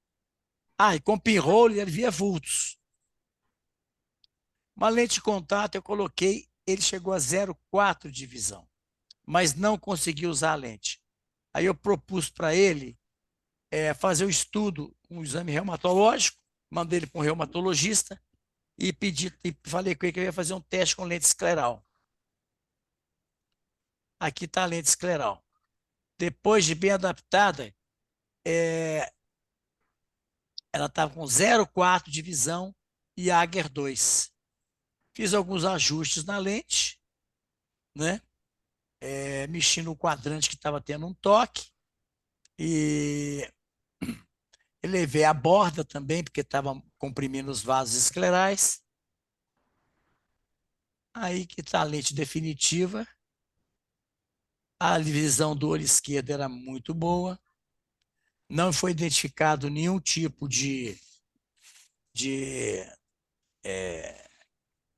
e com pinhole ele via vultos. Uma lente de contato eu coloquei, ele chegou a 0,4 de visão, mas não consegui usar a lente. Aí eu propus para ele fazer o estudo, um exame reumatológico, mandei ele para um reumatologista e falei com ele que eu ia fazer um teste com lente escleral. Aqui está a lente escleral. Depois de bem adaptada, ela estava com 0,4 de visão e Ager 2. Fiz alguns ajustes na lente, né? Mexi no quadrante que estava tendo um toque e elevei a borda também, porque estava comprimindo os vasos esclerais. Aí que está a lente definitiva. A visão do olho esquerdo era muito boa. Não foi identificado nenhum tipo de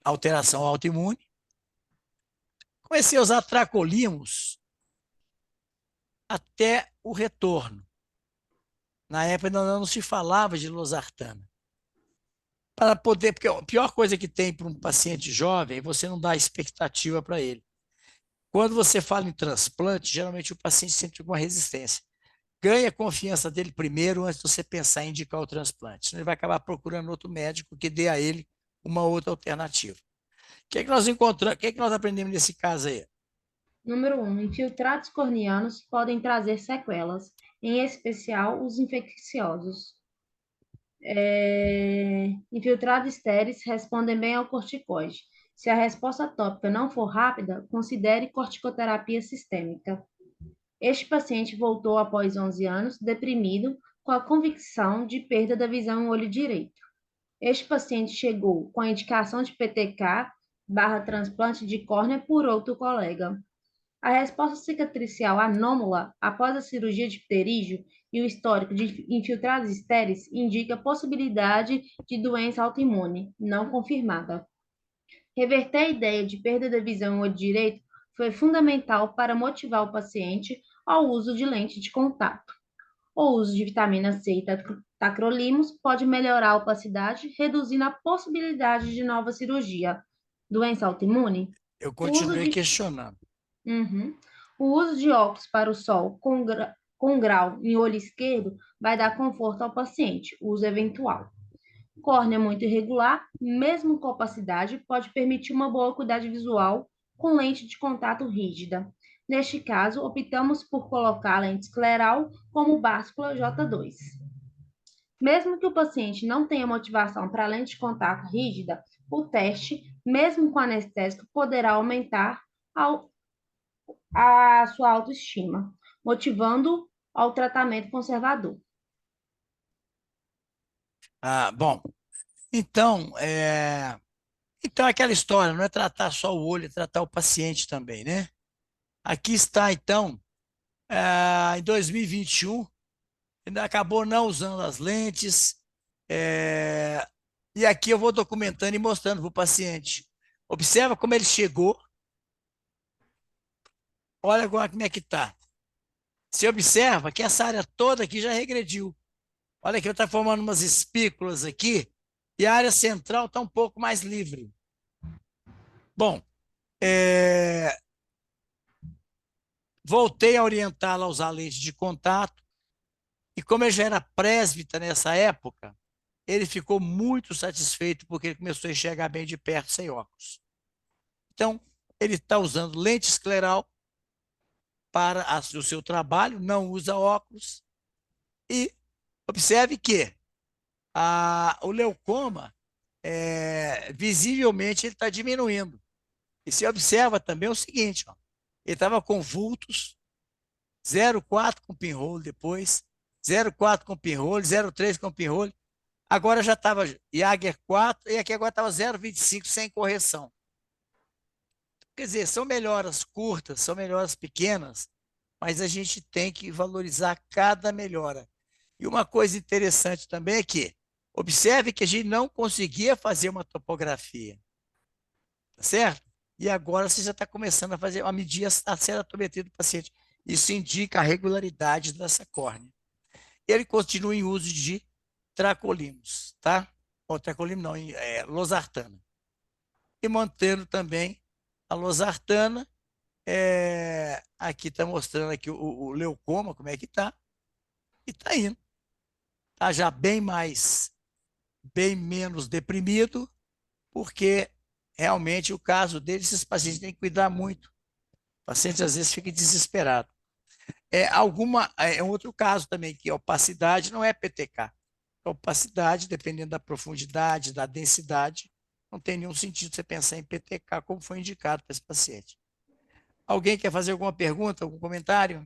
alteração autoimune. Comecei a usar tracolimos até o retorno. Na época ainda não se falava de losartana. Para poder, porque a pior coisa que tem para um paciente jovem é você não dar expectativa para ele. Quando você fala em transplante, geralmente o paciente sente alguma resistência. Ganhe a confiança dele primeiro antes de você pensar em indicar o transplante. Senão ele vai acabar procurando outro médico que dê a ele uma outra alternativa. O que é que nós encontramos? O que é que nós aprendemos nesse caso aí? Número 1. Infiltrados corneanos podem trazer sequelas, em especial os infecciosos. Infiltrados estéreis respondem bem ao corticoide. Se a resposta tópica não for rápida, considere corticoterapia sistêmica. Este paciente voltou após 11 anos, deprimido, com a convicção de perda da visão no olho direito. Este paciente chegou com a indicação de PTK/transplante de córnea por outro colega. A resposta cicatricial anômala após a cirurgia de pterígio e o histórico de infiltrados estéreis indica a possibilidade de doença autoimune não confirmada. Reverter a ideia de perda da visão em olho direito foi fundamental para motivar o paciente ao uso de lente de contato. O uso de vitamina C e tacrolimus pode melhorar a opacidade, reduzindo a possibilidade de nova cirurgia. Doença autoimune? Eu O uso continuei de questionando. O uso de óculos para o sol com grau em olho esquerdo vai dar conforto ao paciente, uso eventual. Córnea muito irregular, mesmo com opacidade, pode permitir uma boa acuidade visual com lente de contato rígida. Neste caso, optamos por colocar a lente escleral como báscula J2. Mesmo que o paciente não tenha motivação para a lente de contato rígida, o teste, mesmo com anestésico, poderá aumentar a sua autoestima, motivando ao tratamento conservador. Bom, então, então aquela história, não é tratar só o olho, é tratar o paciente também, né? Aqui está, então, em 2021, ainda acabou não usando as lentes, e aqui eu vou documentando e mostrando para o paciente. Observa como ele chegou. Olha agora como é que está. Você observa que essa área toda aqui já regrediu. Olha que ele está formando umas espículas aqui e a área central está um pouco mais livre. Bom, voltei a orientá-la a usar lente de contato e como ele já era presbítero nessa época, ele ficou muito satisfeito porque ele começou a enxergar bem de perto sem óculos. Então, ele está usando lente escleral para o seu trabalho, não usa óculos e observe que o leucoma, visivelmente, ele está diminuindo. E se observa também o seguinte, ó, ele estava com vultos, 0,4 com pinhole depois, 0,4 com pinhole, 0,3 com pinhole, agora já estava Jaeger 4 e aqui agora estava 0,25 sem correção. Quer dizer, são melhoras curtas, são melhoras pequenas, mas a gente tem que valorizar cada melhora. E uma coisa interessante também é que, observe que a gente não conseguia fazer uma topografia, tá certo? E agora você já está começando a medir a ceratometria do paciente. Isso indica a regularidade dessa córnea. Ele continua em uso de tracolimos, tá? Ou tracolimos não, losartana. E mantendo também a losartana, aqui está mostrando aqui o leucoma, como é que está, e está indo. Está já bem menos deprimido, porque realmente o caso deles, esses pacientes têm que cuidar muito. O paciente às vezes fica desesperado. Outro caso também, que a opacidade não é PTK. A opacidade, dependendo da profundidade, da densidade, não tem nenhum sentido você pensar em PTK, como foi indicado para esse paciente. Alguém quer fazer alguma pergunta, algum comentário?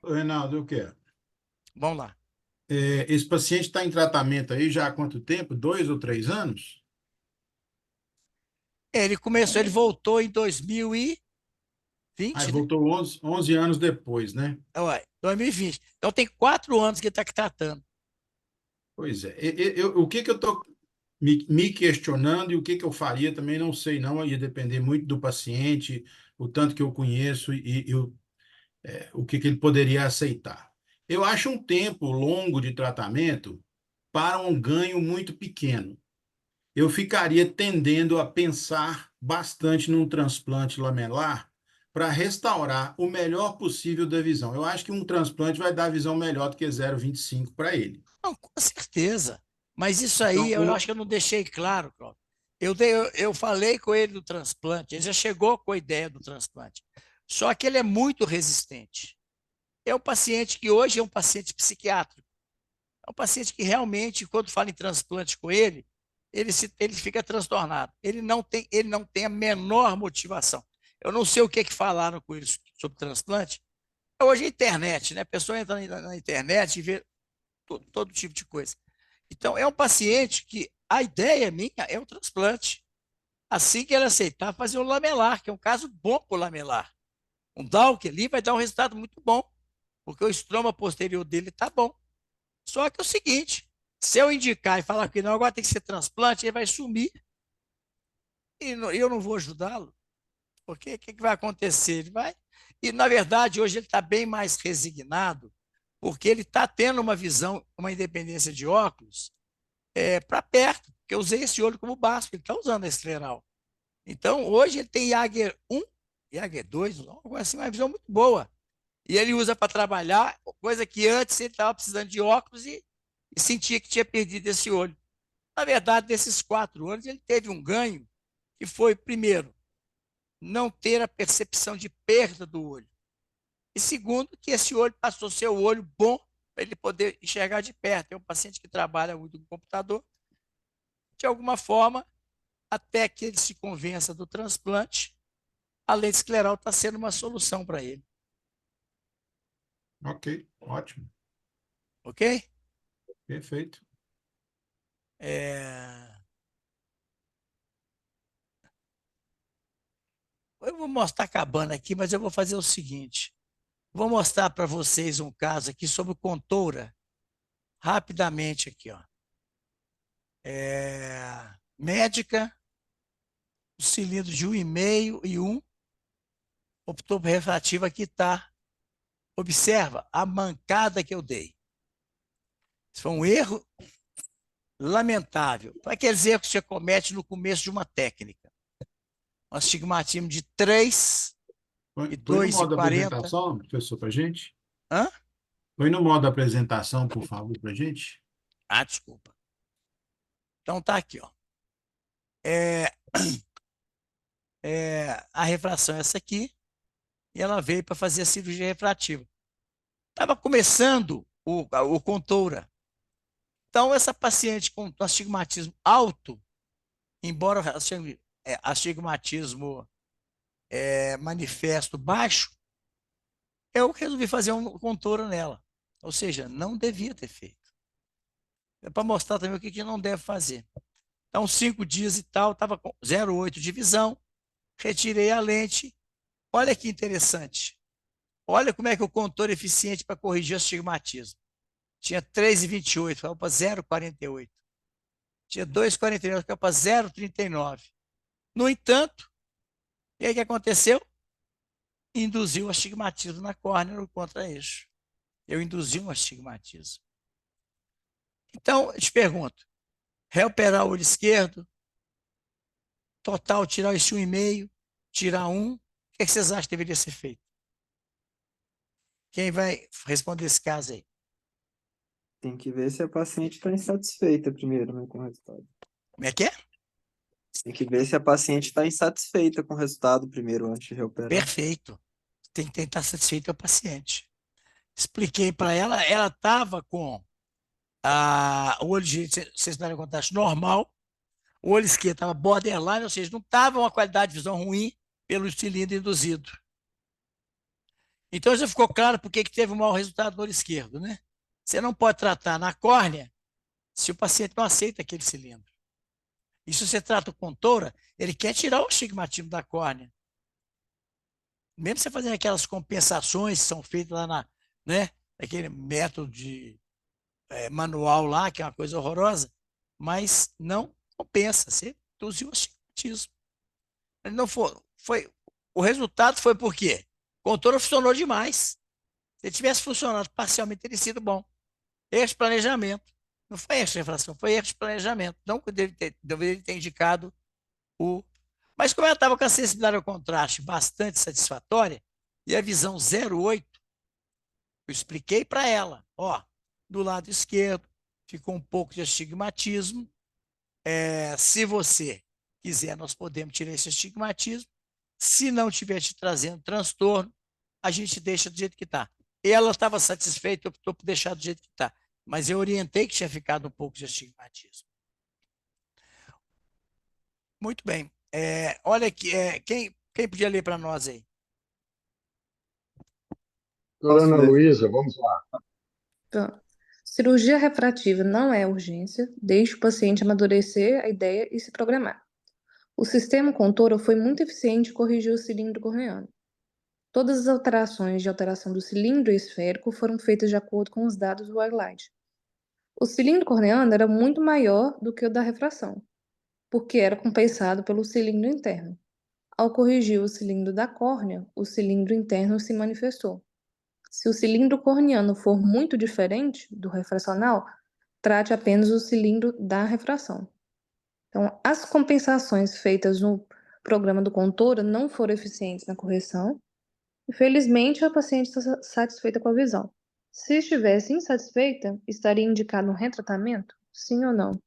Reinaldo, eu quero. Vamos lá. Esse paciente está em tratamento aí já há quanto tempo? 2 ou 3 anos? Ele voltou em 2020, Aí né? voltou 11 anos depois, né? 2020. Então tem 4 anos que ele está tratando. Pois é. O que eu estou me questionando e o que eu faria também não sei, não. Ia depender muito do paciente, o tanto que eu conheço e o que ele poderia aceitar. Eu acho um tempo longo de tratamento para um ganho muito pequeno. Eu ficaria tendendo a pensar bastante num transplante lamelar para restaurar o melhor possível da visão. Eu acho que um transplante vai dar a visão melhor do que 0,25 para ele. Não, com certeza. Mas isso aí Então, eu acho que eu não deixei claro, Cláudio. Eu falei com ele do transplante, ele já chegou com a ideia do transplante. Só que ele é muito resistente. É um paciente que hoje é um paciente psiquiátrico. É um paciente que realmente, quando fala em transplante com ele, ele fica transtornado. Ele não tem a menor motivação. Eu não sei o que falaram com ele sobre transplante. Hoje é internet, né? A pessoa entra na internet e vê todo tipo de coisa. Então, é um paciente que a ideia minha é o transplante. Assim que ele aceitar, fazer o lamelar, que é um caso bom para o lamelar. Um Dalk ali vai dar um resultado muito bom, porque o estroma posterior dele está bom. Só que é o seguinte, se eu indicar e falar que não, agora tem que ser transplante, ele vai sumir e eu não vou ajudá-lo. Porque o que vai acontecer? Ele vai. E, na verdade, hoje ele está bem mais resignado, porque ele está tendo uma visão, uma independência de óculos para perto, porque eu usei esse olho como básico, ele está usando a escleral. Então, hoje ele tem Jaeger 1, Jaeger 2, algo assim, uma visão muito boa. E ele usa para trabalhar, coisa que antes ele estava precisando de óculos e sentia que tinha perdido esse olho. Na verdade, desses 4 anos, ele teve um ganho que foi, primeiro, não ter a percepção de perda do olho. E segundo, que esse olho passou a ser o olho bom para ele poder enxergar de perto. É um paciente que trabalha muito com computador, de alguma forma, até que ele se convença do transplante, a lente escleral está sendo uma solução para ele. Ok, ótimo, Ok? perfeito. Eu vou mostrar acabando aqui, mas eu vou fazer o seguinte. Vou mostrar para vocês um caso aqui sobre o Contoura, rapidamente aqui, ó. Médica, o cilindro de 1,5 e 1, optou por refrativa, aqui está. Observa a mancada que eu dei. Isso foi um erro lamentável. Para aqueles erros que você comete no começo de uma técnica. Um astigmatismo de 3 e Põe no modo 2,40. apresentação, professor, para a gente. Hã? Põe no modo apresentação, por favor, para a gente. Ah, desculpa. Então tá aqui, ó. A refração é essa aqui, e ela veio para fazer a cirurgia refrativa. Estava começando o Contoura. Então, essa paciente com astigmatismo alto, embora astigmatismo manifesto baixo, eu resolvi fazer um Contoura nela. Ou seja, não devia ter feito. É para mostrar também o que não deve fazer. Então, 5 dias e tal, estava com 0,8 de visão, retirei a lente. Olha que interessante. Olha como é que o contorno é eficiente para corrigir o astigmatismo. Tinha 3,28, foi para 0,48. Tinha 2,49, foi para 0,39. No entanto, o que é que aconteceu? Induziu o astigmatismo na córnea no contra-eixo. Eu induzi um astigmatismo. Então, eu te pergunto, reoperar o olho esquerdo, total, tirar esse 1,5, tirar 1, o que vocês acham que deveria ser feito? Quem vai responder esse caso aí? Tem que ver se a paciente está insatisfeita primeiro, né, com o resultado. Como é que é? Tem que ver se a paciente está insatisfeita com o resultado primeiro, antes de reoperar. Perfeito. Tem que tentar satisfeito o paciente. Expliquei para ela, ela estava com o olho direito, sensibilidade ao contraste normal, o olho esquerdo estava borderline, ou seja, não estava uma qualidade de visão ruim pelo cilindro induzido. Então já ficou claro por que teve um mau resultado no olho esquerdo, né? Você não pode tratar na córnea se o paciente não aceita aquele cilindro. E se você trata o Contoura, ele quer tirar o astigmatismo da córnea. Mesmo você fazendo aquelas compensações que são feitas lá aquele método de manual lá, que é uma coisa horrorosa, mas não compensa, você induziu o astigmatismo. Ele não o resultado foi por quê? O contorno funcionou demais. Se ele tivesse funcionado parcialmente, teria sido bom. Erro de planejamento. Não foi erro de refração, foi erro de planejamento. Não deveria ter indicado o... Mas como ela estava com a sensibilidade ao contraste bastante satisfatória, e a visão 0,8, eu expliquei para ela, ó, do lado esquerdo, ficou um pouco de astigmatismo. Se você quiser, nós podemos tirar esse astigmatismo. Se não estiver te trazendo transtorno, a gente deixa do jeito que está. Ela estava satisfeita, optou por deixar do jeito que está. Mas eu orientei que tinha ficado um pouco de astigmatismo. Muito bem. Olha aqui, quem podia ler para nós aí? Doutora Posso Ana ler? Luísa, vamos lá. Então, cirurgia refrativa não é urgência, deixe o paciente amadurecer a ideia e se programar. O sistema Contoura foi muito eficiente e corrigiu o cilindro corneano. Todas as alterações de alteração do cilindro esférico foram feitas de acordo com os dados do Wildlight. O cilindro corneano era muito maior do que o da refração, porque era compensado pelo cilindro interno. Ao corrigir o cilindro da córnea, o cilindro interno se manifestou. Se o cilindro corneano for muito diferente do refracional, trate apenas o cilindro da refração. Então, as compensações feitas no programa do Contora não foram eficientes na correção. Infelizmente, a paciente está satisfeita com a visão. Se estivesse insatisfeita, estaria indicado um retratamento? Sim ou não? O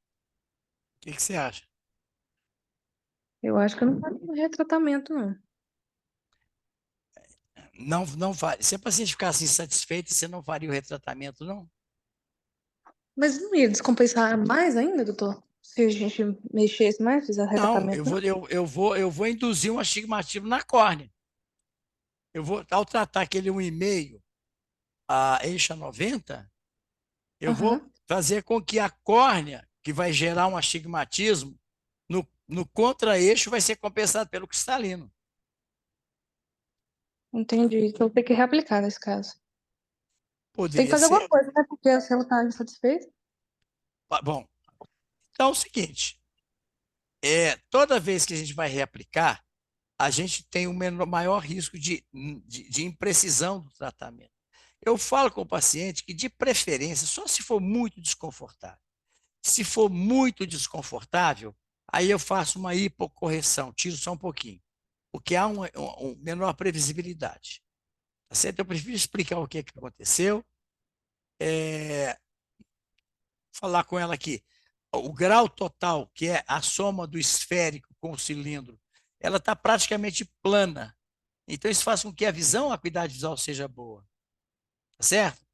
que você acha? Eu acho que eu não faria um retratamento, não. Não vale. Se a paciente ficasse insatisfeita, você não faria o retratamento, não? Mas não ia descompensar mais ainda, doutor? Se a gente mexesse mais, fizesse Não, retratamento? eu vou induzir um astigmatismo na córnea. Ao tratar aquele 1,5 a eixo a 90, eu vou Aham, fazer com que a córnea, que vai gerar um astigmatismo, no contra-eixo vai ser compensado pelo cristalino. entendi. Então tem que reaplicar nesse caso. Tem que Poderia fazer ser. alguma coisa, né? Porque se ela está insatisfeita. Bom, então é o seguinte: toda vez que a gente vai reaplicar, a gente tem um maior risco de imprecisão do tratamento. Eu falo com o paciente que, de preferência, só se for muito desconfortável. Se for muito desconfortável, aí eu faço uma hipocorreção, tiro só um pouquinho, porque há uma menor previsibilidade. Tá certo? Eu prefiro explicar o que é que aconteceu, falar com ela aqui. O grau total, que é a soma do esférico com o cilindro, ela está praticamente plana. Então, isso faz com que a visão, a acuidade visual seja boa. Tá certo?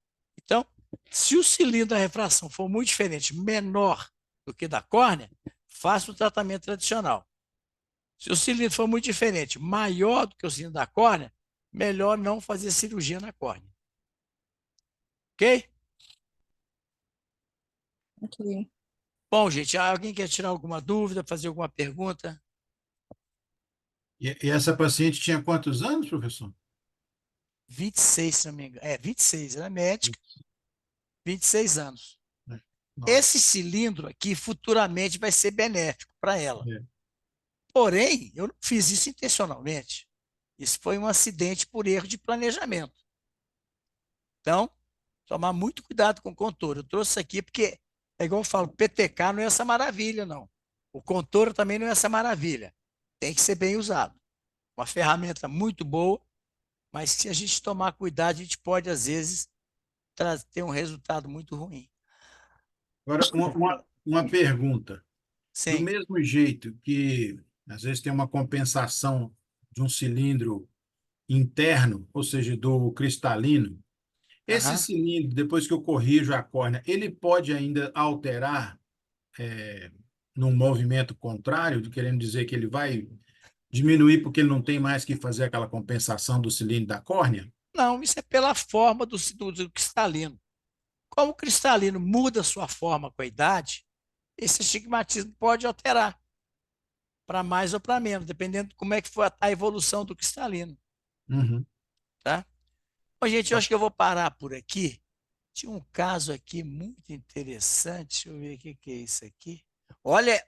Então, se o cilindro da refração for muito diferente, menor do que da córnea, faça o tratamento tradicional. Se o cilindro for muito diferente, maior do que o cilindro da córnea, melhor não fazer cirurgia na córnea. Ok? Ok. Bom, gente, alguém quer tirar alguma dúvida, fazer alguma pergunta? E essa paciente tinha quantos anos, professor? 26, se não me engano. 26, ela é médica, 26 anos. Nossa. Esse cilindro aqui futuramente vai ser benéfico para ela. É. Porém, eu não fiz isso intencionalmente. Isso foi um acidente por erro de planejamento. Então, tomar muito cuidado com o contorno. Eu trouxe isso aqui porque, é igual eu falo, PTK não é essa maravilha, não. O contorno também não é essa maravilha. Tem que ser bem usado. Uma ferramenta muito boa, mas se a gente tomar cuidado, a gente pode, às vezes, ter um resultado muito ruim. Agora, uma pergunta. Do Sim. mesmo jeito que, às vezes, tem uma compensação de um cilindro interno, ou seja, do cristalino, esse Aham. cilindro, depois que eu corrijo a córnea, ele pode ainda alterar num movimento contrário, querendo dizer que ele vai diminuir porque ele não tem mais que fazer aquela compensação do cilindro da córnea? Não, isso é pela forma do cristalino. Como o cristalino muda sua forma com a idade, esse astigmatismo pode alterar para mais ou para menos, dependendo de como é que foi a evolução do cristalino. Uhum. Tá? Bom, gente, eu acho que eu vou parar por aqui. Tinha um caso aqui muito interessante. Deixa eu ver o que é isso aqui. Olha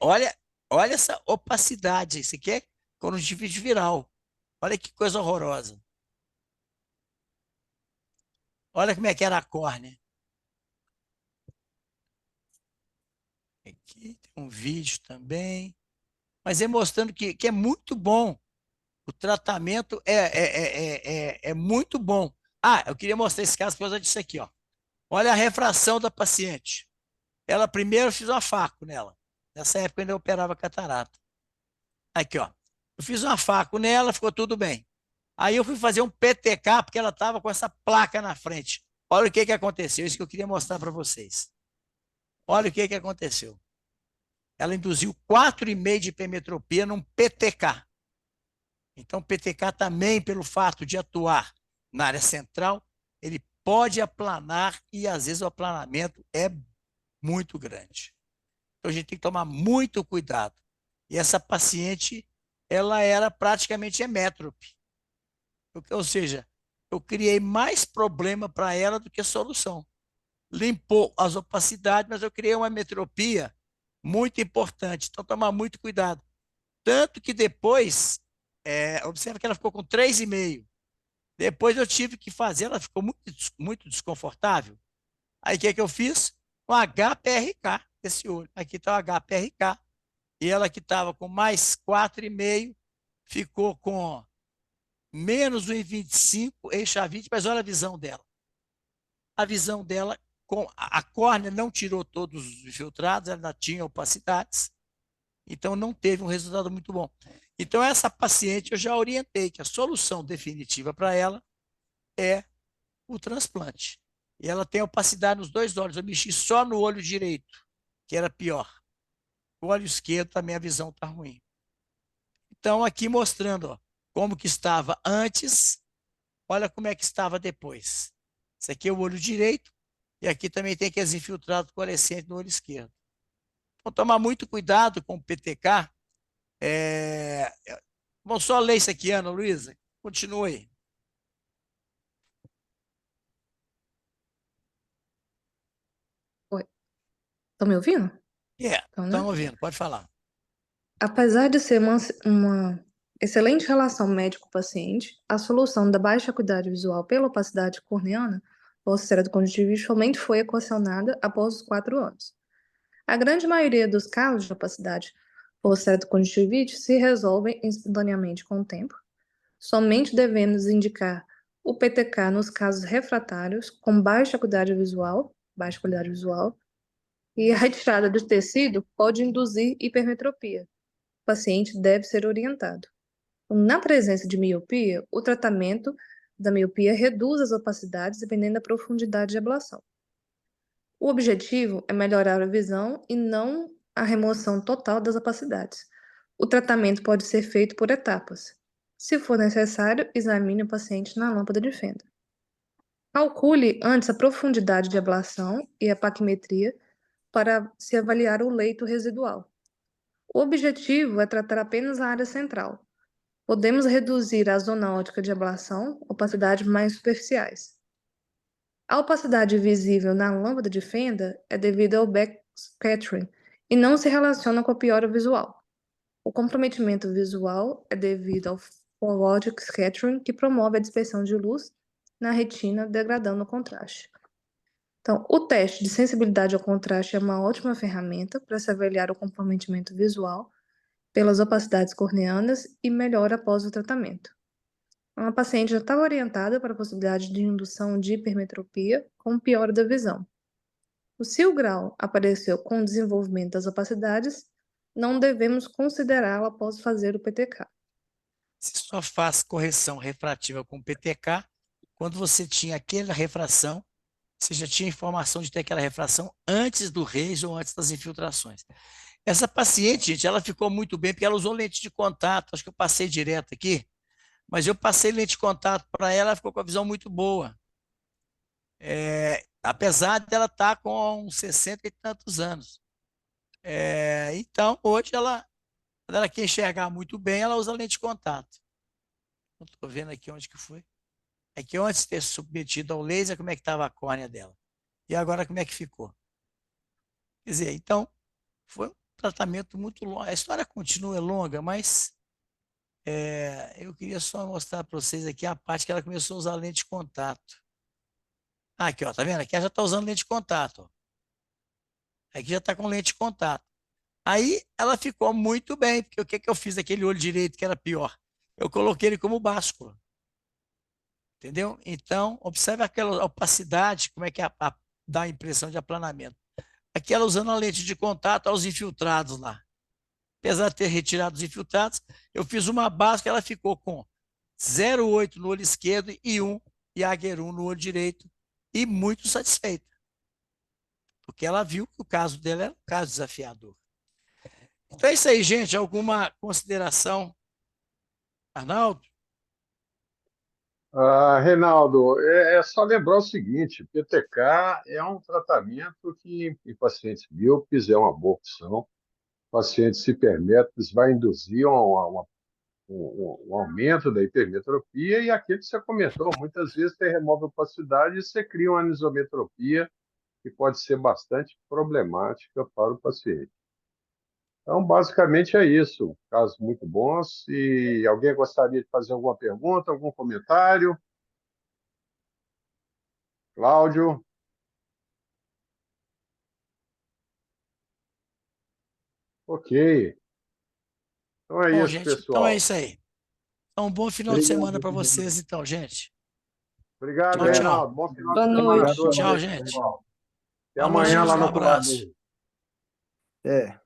essa opacidade. Isso aqui é conjuntivite viral. Olha que coisa horrorosa. Olha como é que era a córnea. Aqui tem um vídeo também. Mas é mostrando que é muito bom. O tratamento é muito bom. Ah, eu queria mostrar esse caso por causa disso aqui, ó. Olha a refração da paciente. Ela primeiro fiz uma faco nela. Nessa época eu ainda operava catarata. Aqui, ó. Eu fiz uma faco nela, ficou tudo bem. Aí eu fui fazer um PTK porque ela estava com essa placa na frente. Olha o que aconteceu, isso que eu queria mostrar para vocês. Olha o que aconteceu. Ela induziu 4,5 de hipermetropia num PTK. Então, o PTK também, pelo fato de atuar na área central, ele pode aplanar e, às vezes, o aplanamento é muito grande. Então, a gente tem que tomar muito cuidado. E essa paciente, ela era praticamente hemétrope. Ou seja, eu criei mais problema para ela do que solução. Limpou as opacidades, mas eu criei uma metropia muito importante. Então, tomar muito cuidado. Tanto que depois, observa que ela ficou com 3,5. Depois eu tive que fazer, ela ficou muito desconfortável. Aí o que é que eu fiz? Um HPRK, esse olho. Aqui está o HPRK. E ela que estava com mais 4,5, ficou com menos 1,25, eixo a 20, mas olha a visão dela. A visão dela, com a córnea não tirou todos os infiltrados, ela ainda tinha opacidades, então não teve um resultado muito bom. Então, essa paciente eu já orientei que a solução definitiva para ela é o transplante. E ela tem opacidade nos 2 olhos. Eu mexi só no olho direito, que era pior. O olho esquerdo também a visão está ruim. Então, aqui mostrando ó, como que estava antes, olha como é que estava depois. Esse aqui é o olho direito, e aqui também tem aqueles infiltrados fluorescentes no olho esquerdo. Então, tomar muito cuidado com o PTK. Vamos só ler isso aqui, Ana Luísa. Continue. Oi, estão me ouvindo? Então, né? Estão ouvindo, pode falar. Apesar de ser uma excelente relação médico-paciente, a solução da baixa acuidade visual pela opacidade corneana pós-ceredoconjuntivite somente foi equacionada após os 4 anos. A grande maioria dos casos de opacidade pós-ceredoconjuntivite se resolvem espontaneamente com o tempo, somente devemos indicar o PTK nos casos refratários com baixa qualidade visual, e a retirada do tecido pode induzir hipermetropia. O paciente deve ser orientado. Na presença de miopia, o tratamento da miopia reduz as opacidades dependendo da profundidade de ablação. O objetivo é melhorar a visão e não a remoção total das opacidades. O tratamento pode ser feito por etapas. Se for necessário, examine o paciente na lâmpada de fenda. Calcule antes a profundidade de ablação e a paquimetria para se avaliar o leito residual. O objetivo é tratar apenas a área central. Podemos reduzir a zona óptica de ablação, opacidades mais superficiais. A opacidade visível na lâmpada de fenda é devido ao backscattering e não se relaciona com a piora visual. O comprometimento visual é devido ao forward scattering, que promove a dispersão de luz na retina, degradando o contraste. Então, o teste de sensibilidade ao contraste é uma ótima ferramenta para se avaliar o comprometimento visual pelas opacidades corneanas e melhora após o tratamento. A paciente já estava orientada para a possibilidade de indução de hipermetropia com piora da visão. Se o grau apareceu com o desenvolvimento das opacidades, não devemos considerá-lo após fazer o PTK. Você só faz correção refrativa com PTK quando você tinha aquela refração, você já tinha informação de ter aquela refração antes do REIS ou antes das infiltrações. Essa paciente, gente, ela ficou muito bem porque ela usou lente de contato, acho que eu passei direto aqui, mas eu passei lente de contato para ela, ela ficou com a visão muito boa. Apesar dela estar com uns 60 e tantos anos. Então, hoje quando ela quer enxergar muito bem, ela usa lente de contato. Estou vendo aqui onde que foi. É que antes de ter submetido ao laser, como é que estava a córnea dela. E agora como é que ficou. Quer dizer, então, foi um tratamento muito longo. A história continua longa, mas eu queria só mostrar para vocês aqui a parte que ela começou a usar lente de contato. Aqui, ó, tá vendo? Aqui ela já está usando lente de contato. Ó. Aqui já está com lente de contato. Aí ela ficou muito bem, porque o que eu fiz daquele olho direito que era pior? Eu coloquei ele como báscula. Entendeu? Então, observe aquela opacidade, como é que dá a impressão de aplanamento. Aqui ela usando a lente de contato aos infiltrados lá. Apesar de ter retirado os infiltrados, eu fiz uma báscula, ela ficou com 0,8 no olho esquerdo e 1 Jaeger 1 no olho direito, e muito satisfeita. Porque ela viu que o caso dela era um caso desafiador. Então é isso aí, gente. Alguma consideração, Arnaldo? Reinaldo, é só lembrar o seguinte: PTK é um tratamento que, em pacientes míopes, é uma boa opção. Pacientes hipermétropes vai induzir uma um aumento da hipermetropia e aquilo que você comentou, muitas vezes você remove a opacidade e você cria uma anisometropia que pode ser bastante problemática para o paciente. Então, basicamente é isso. Casos muito bons. E alguém gostaria de fazer alguma pergunta, algum comentário? Cláudio? Ok. Então é Bom, isso, gente, então é pessoal. isso aí. Então, um bom final de Obrigado, semana para vocês, então, gente. obrigado, Tchau, tchau. Reinaldo. Bom final Boa de semana a noite. todos Tchau, aí, gente. pessoal. Até Falou, amanhã gente. lá Um no abraço. Colador. É.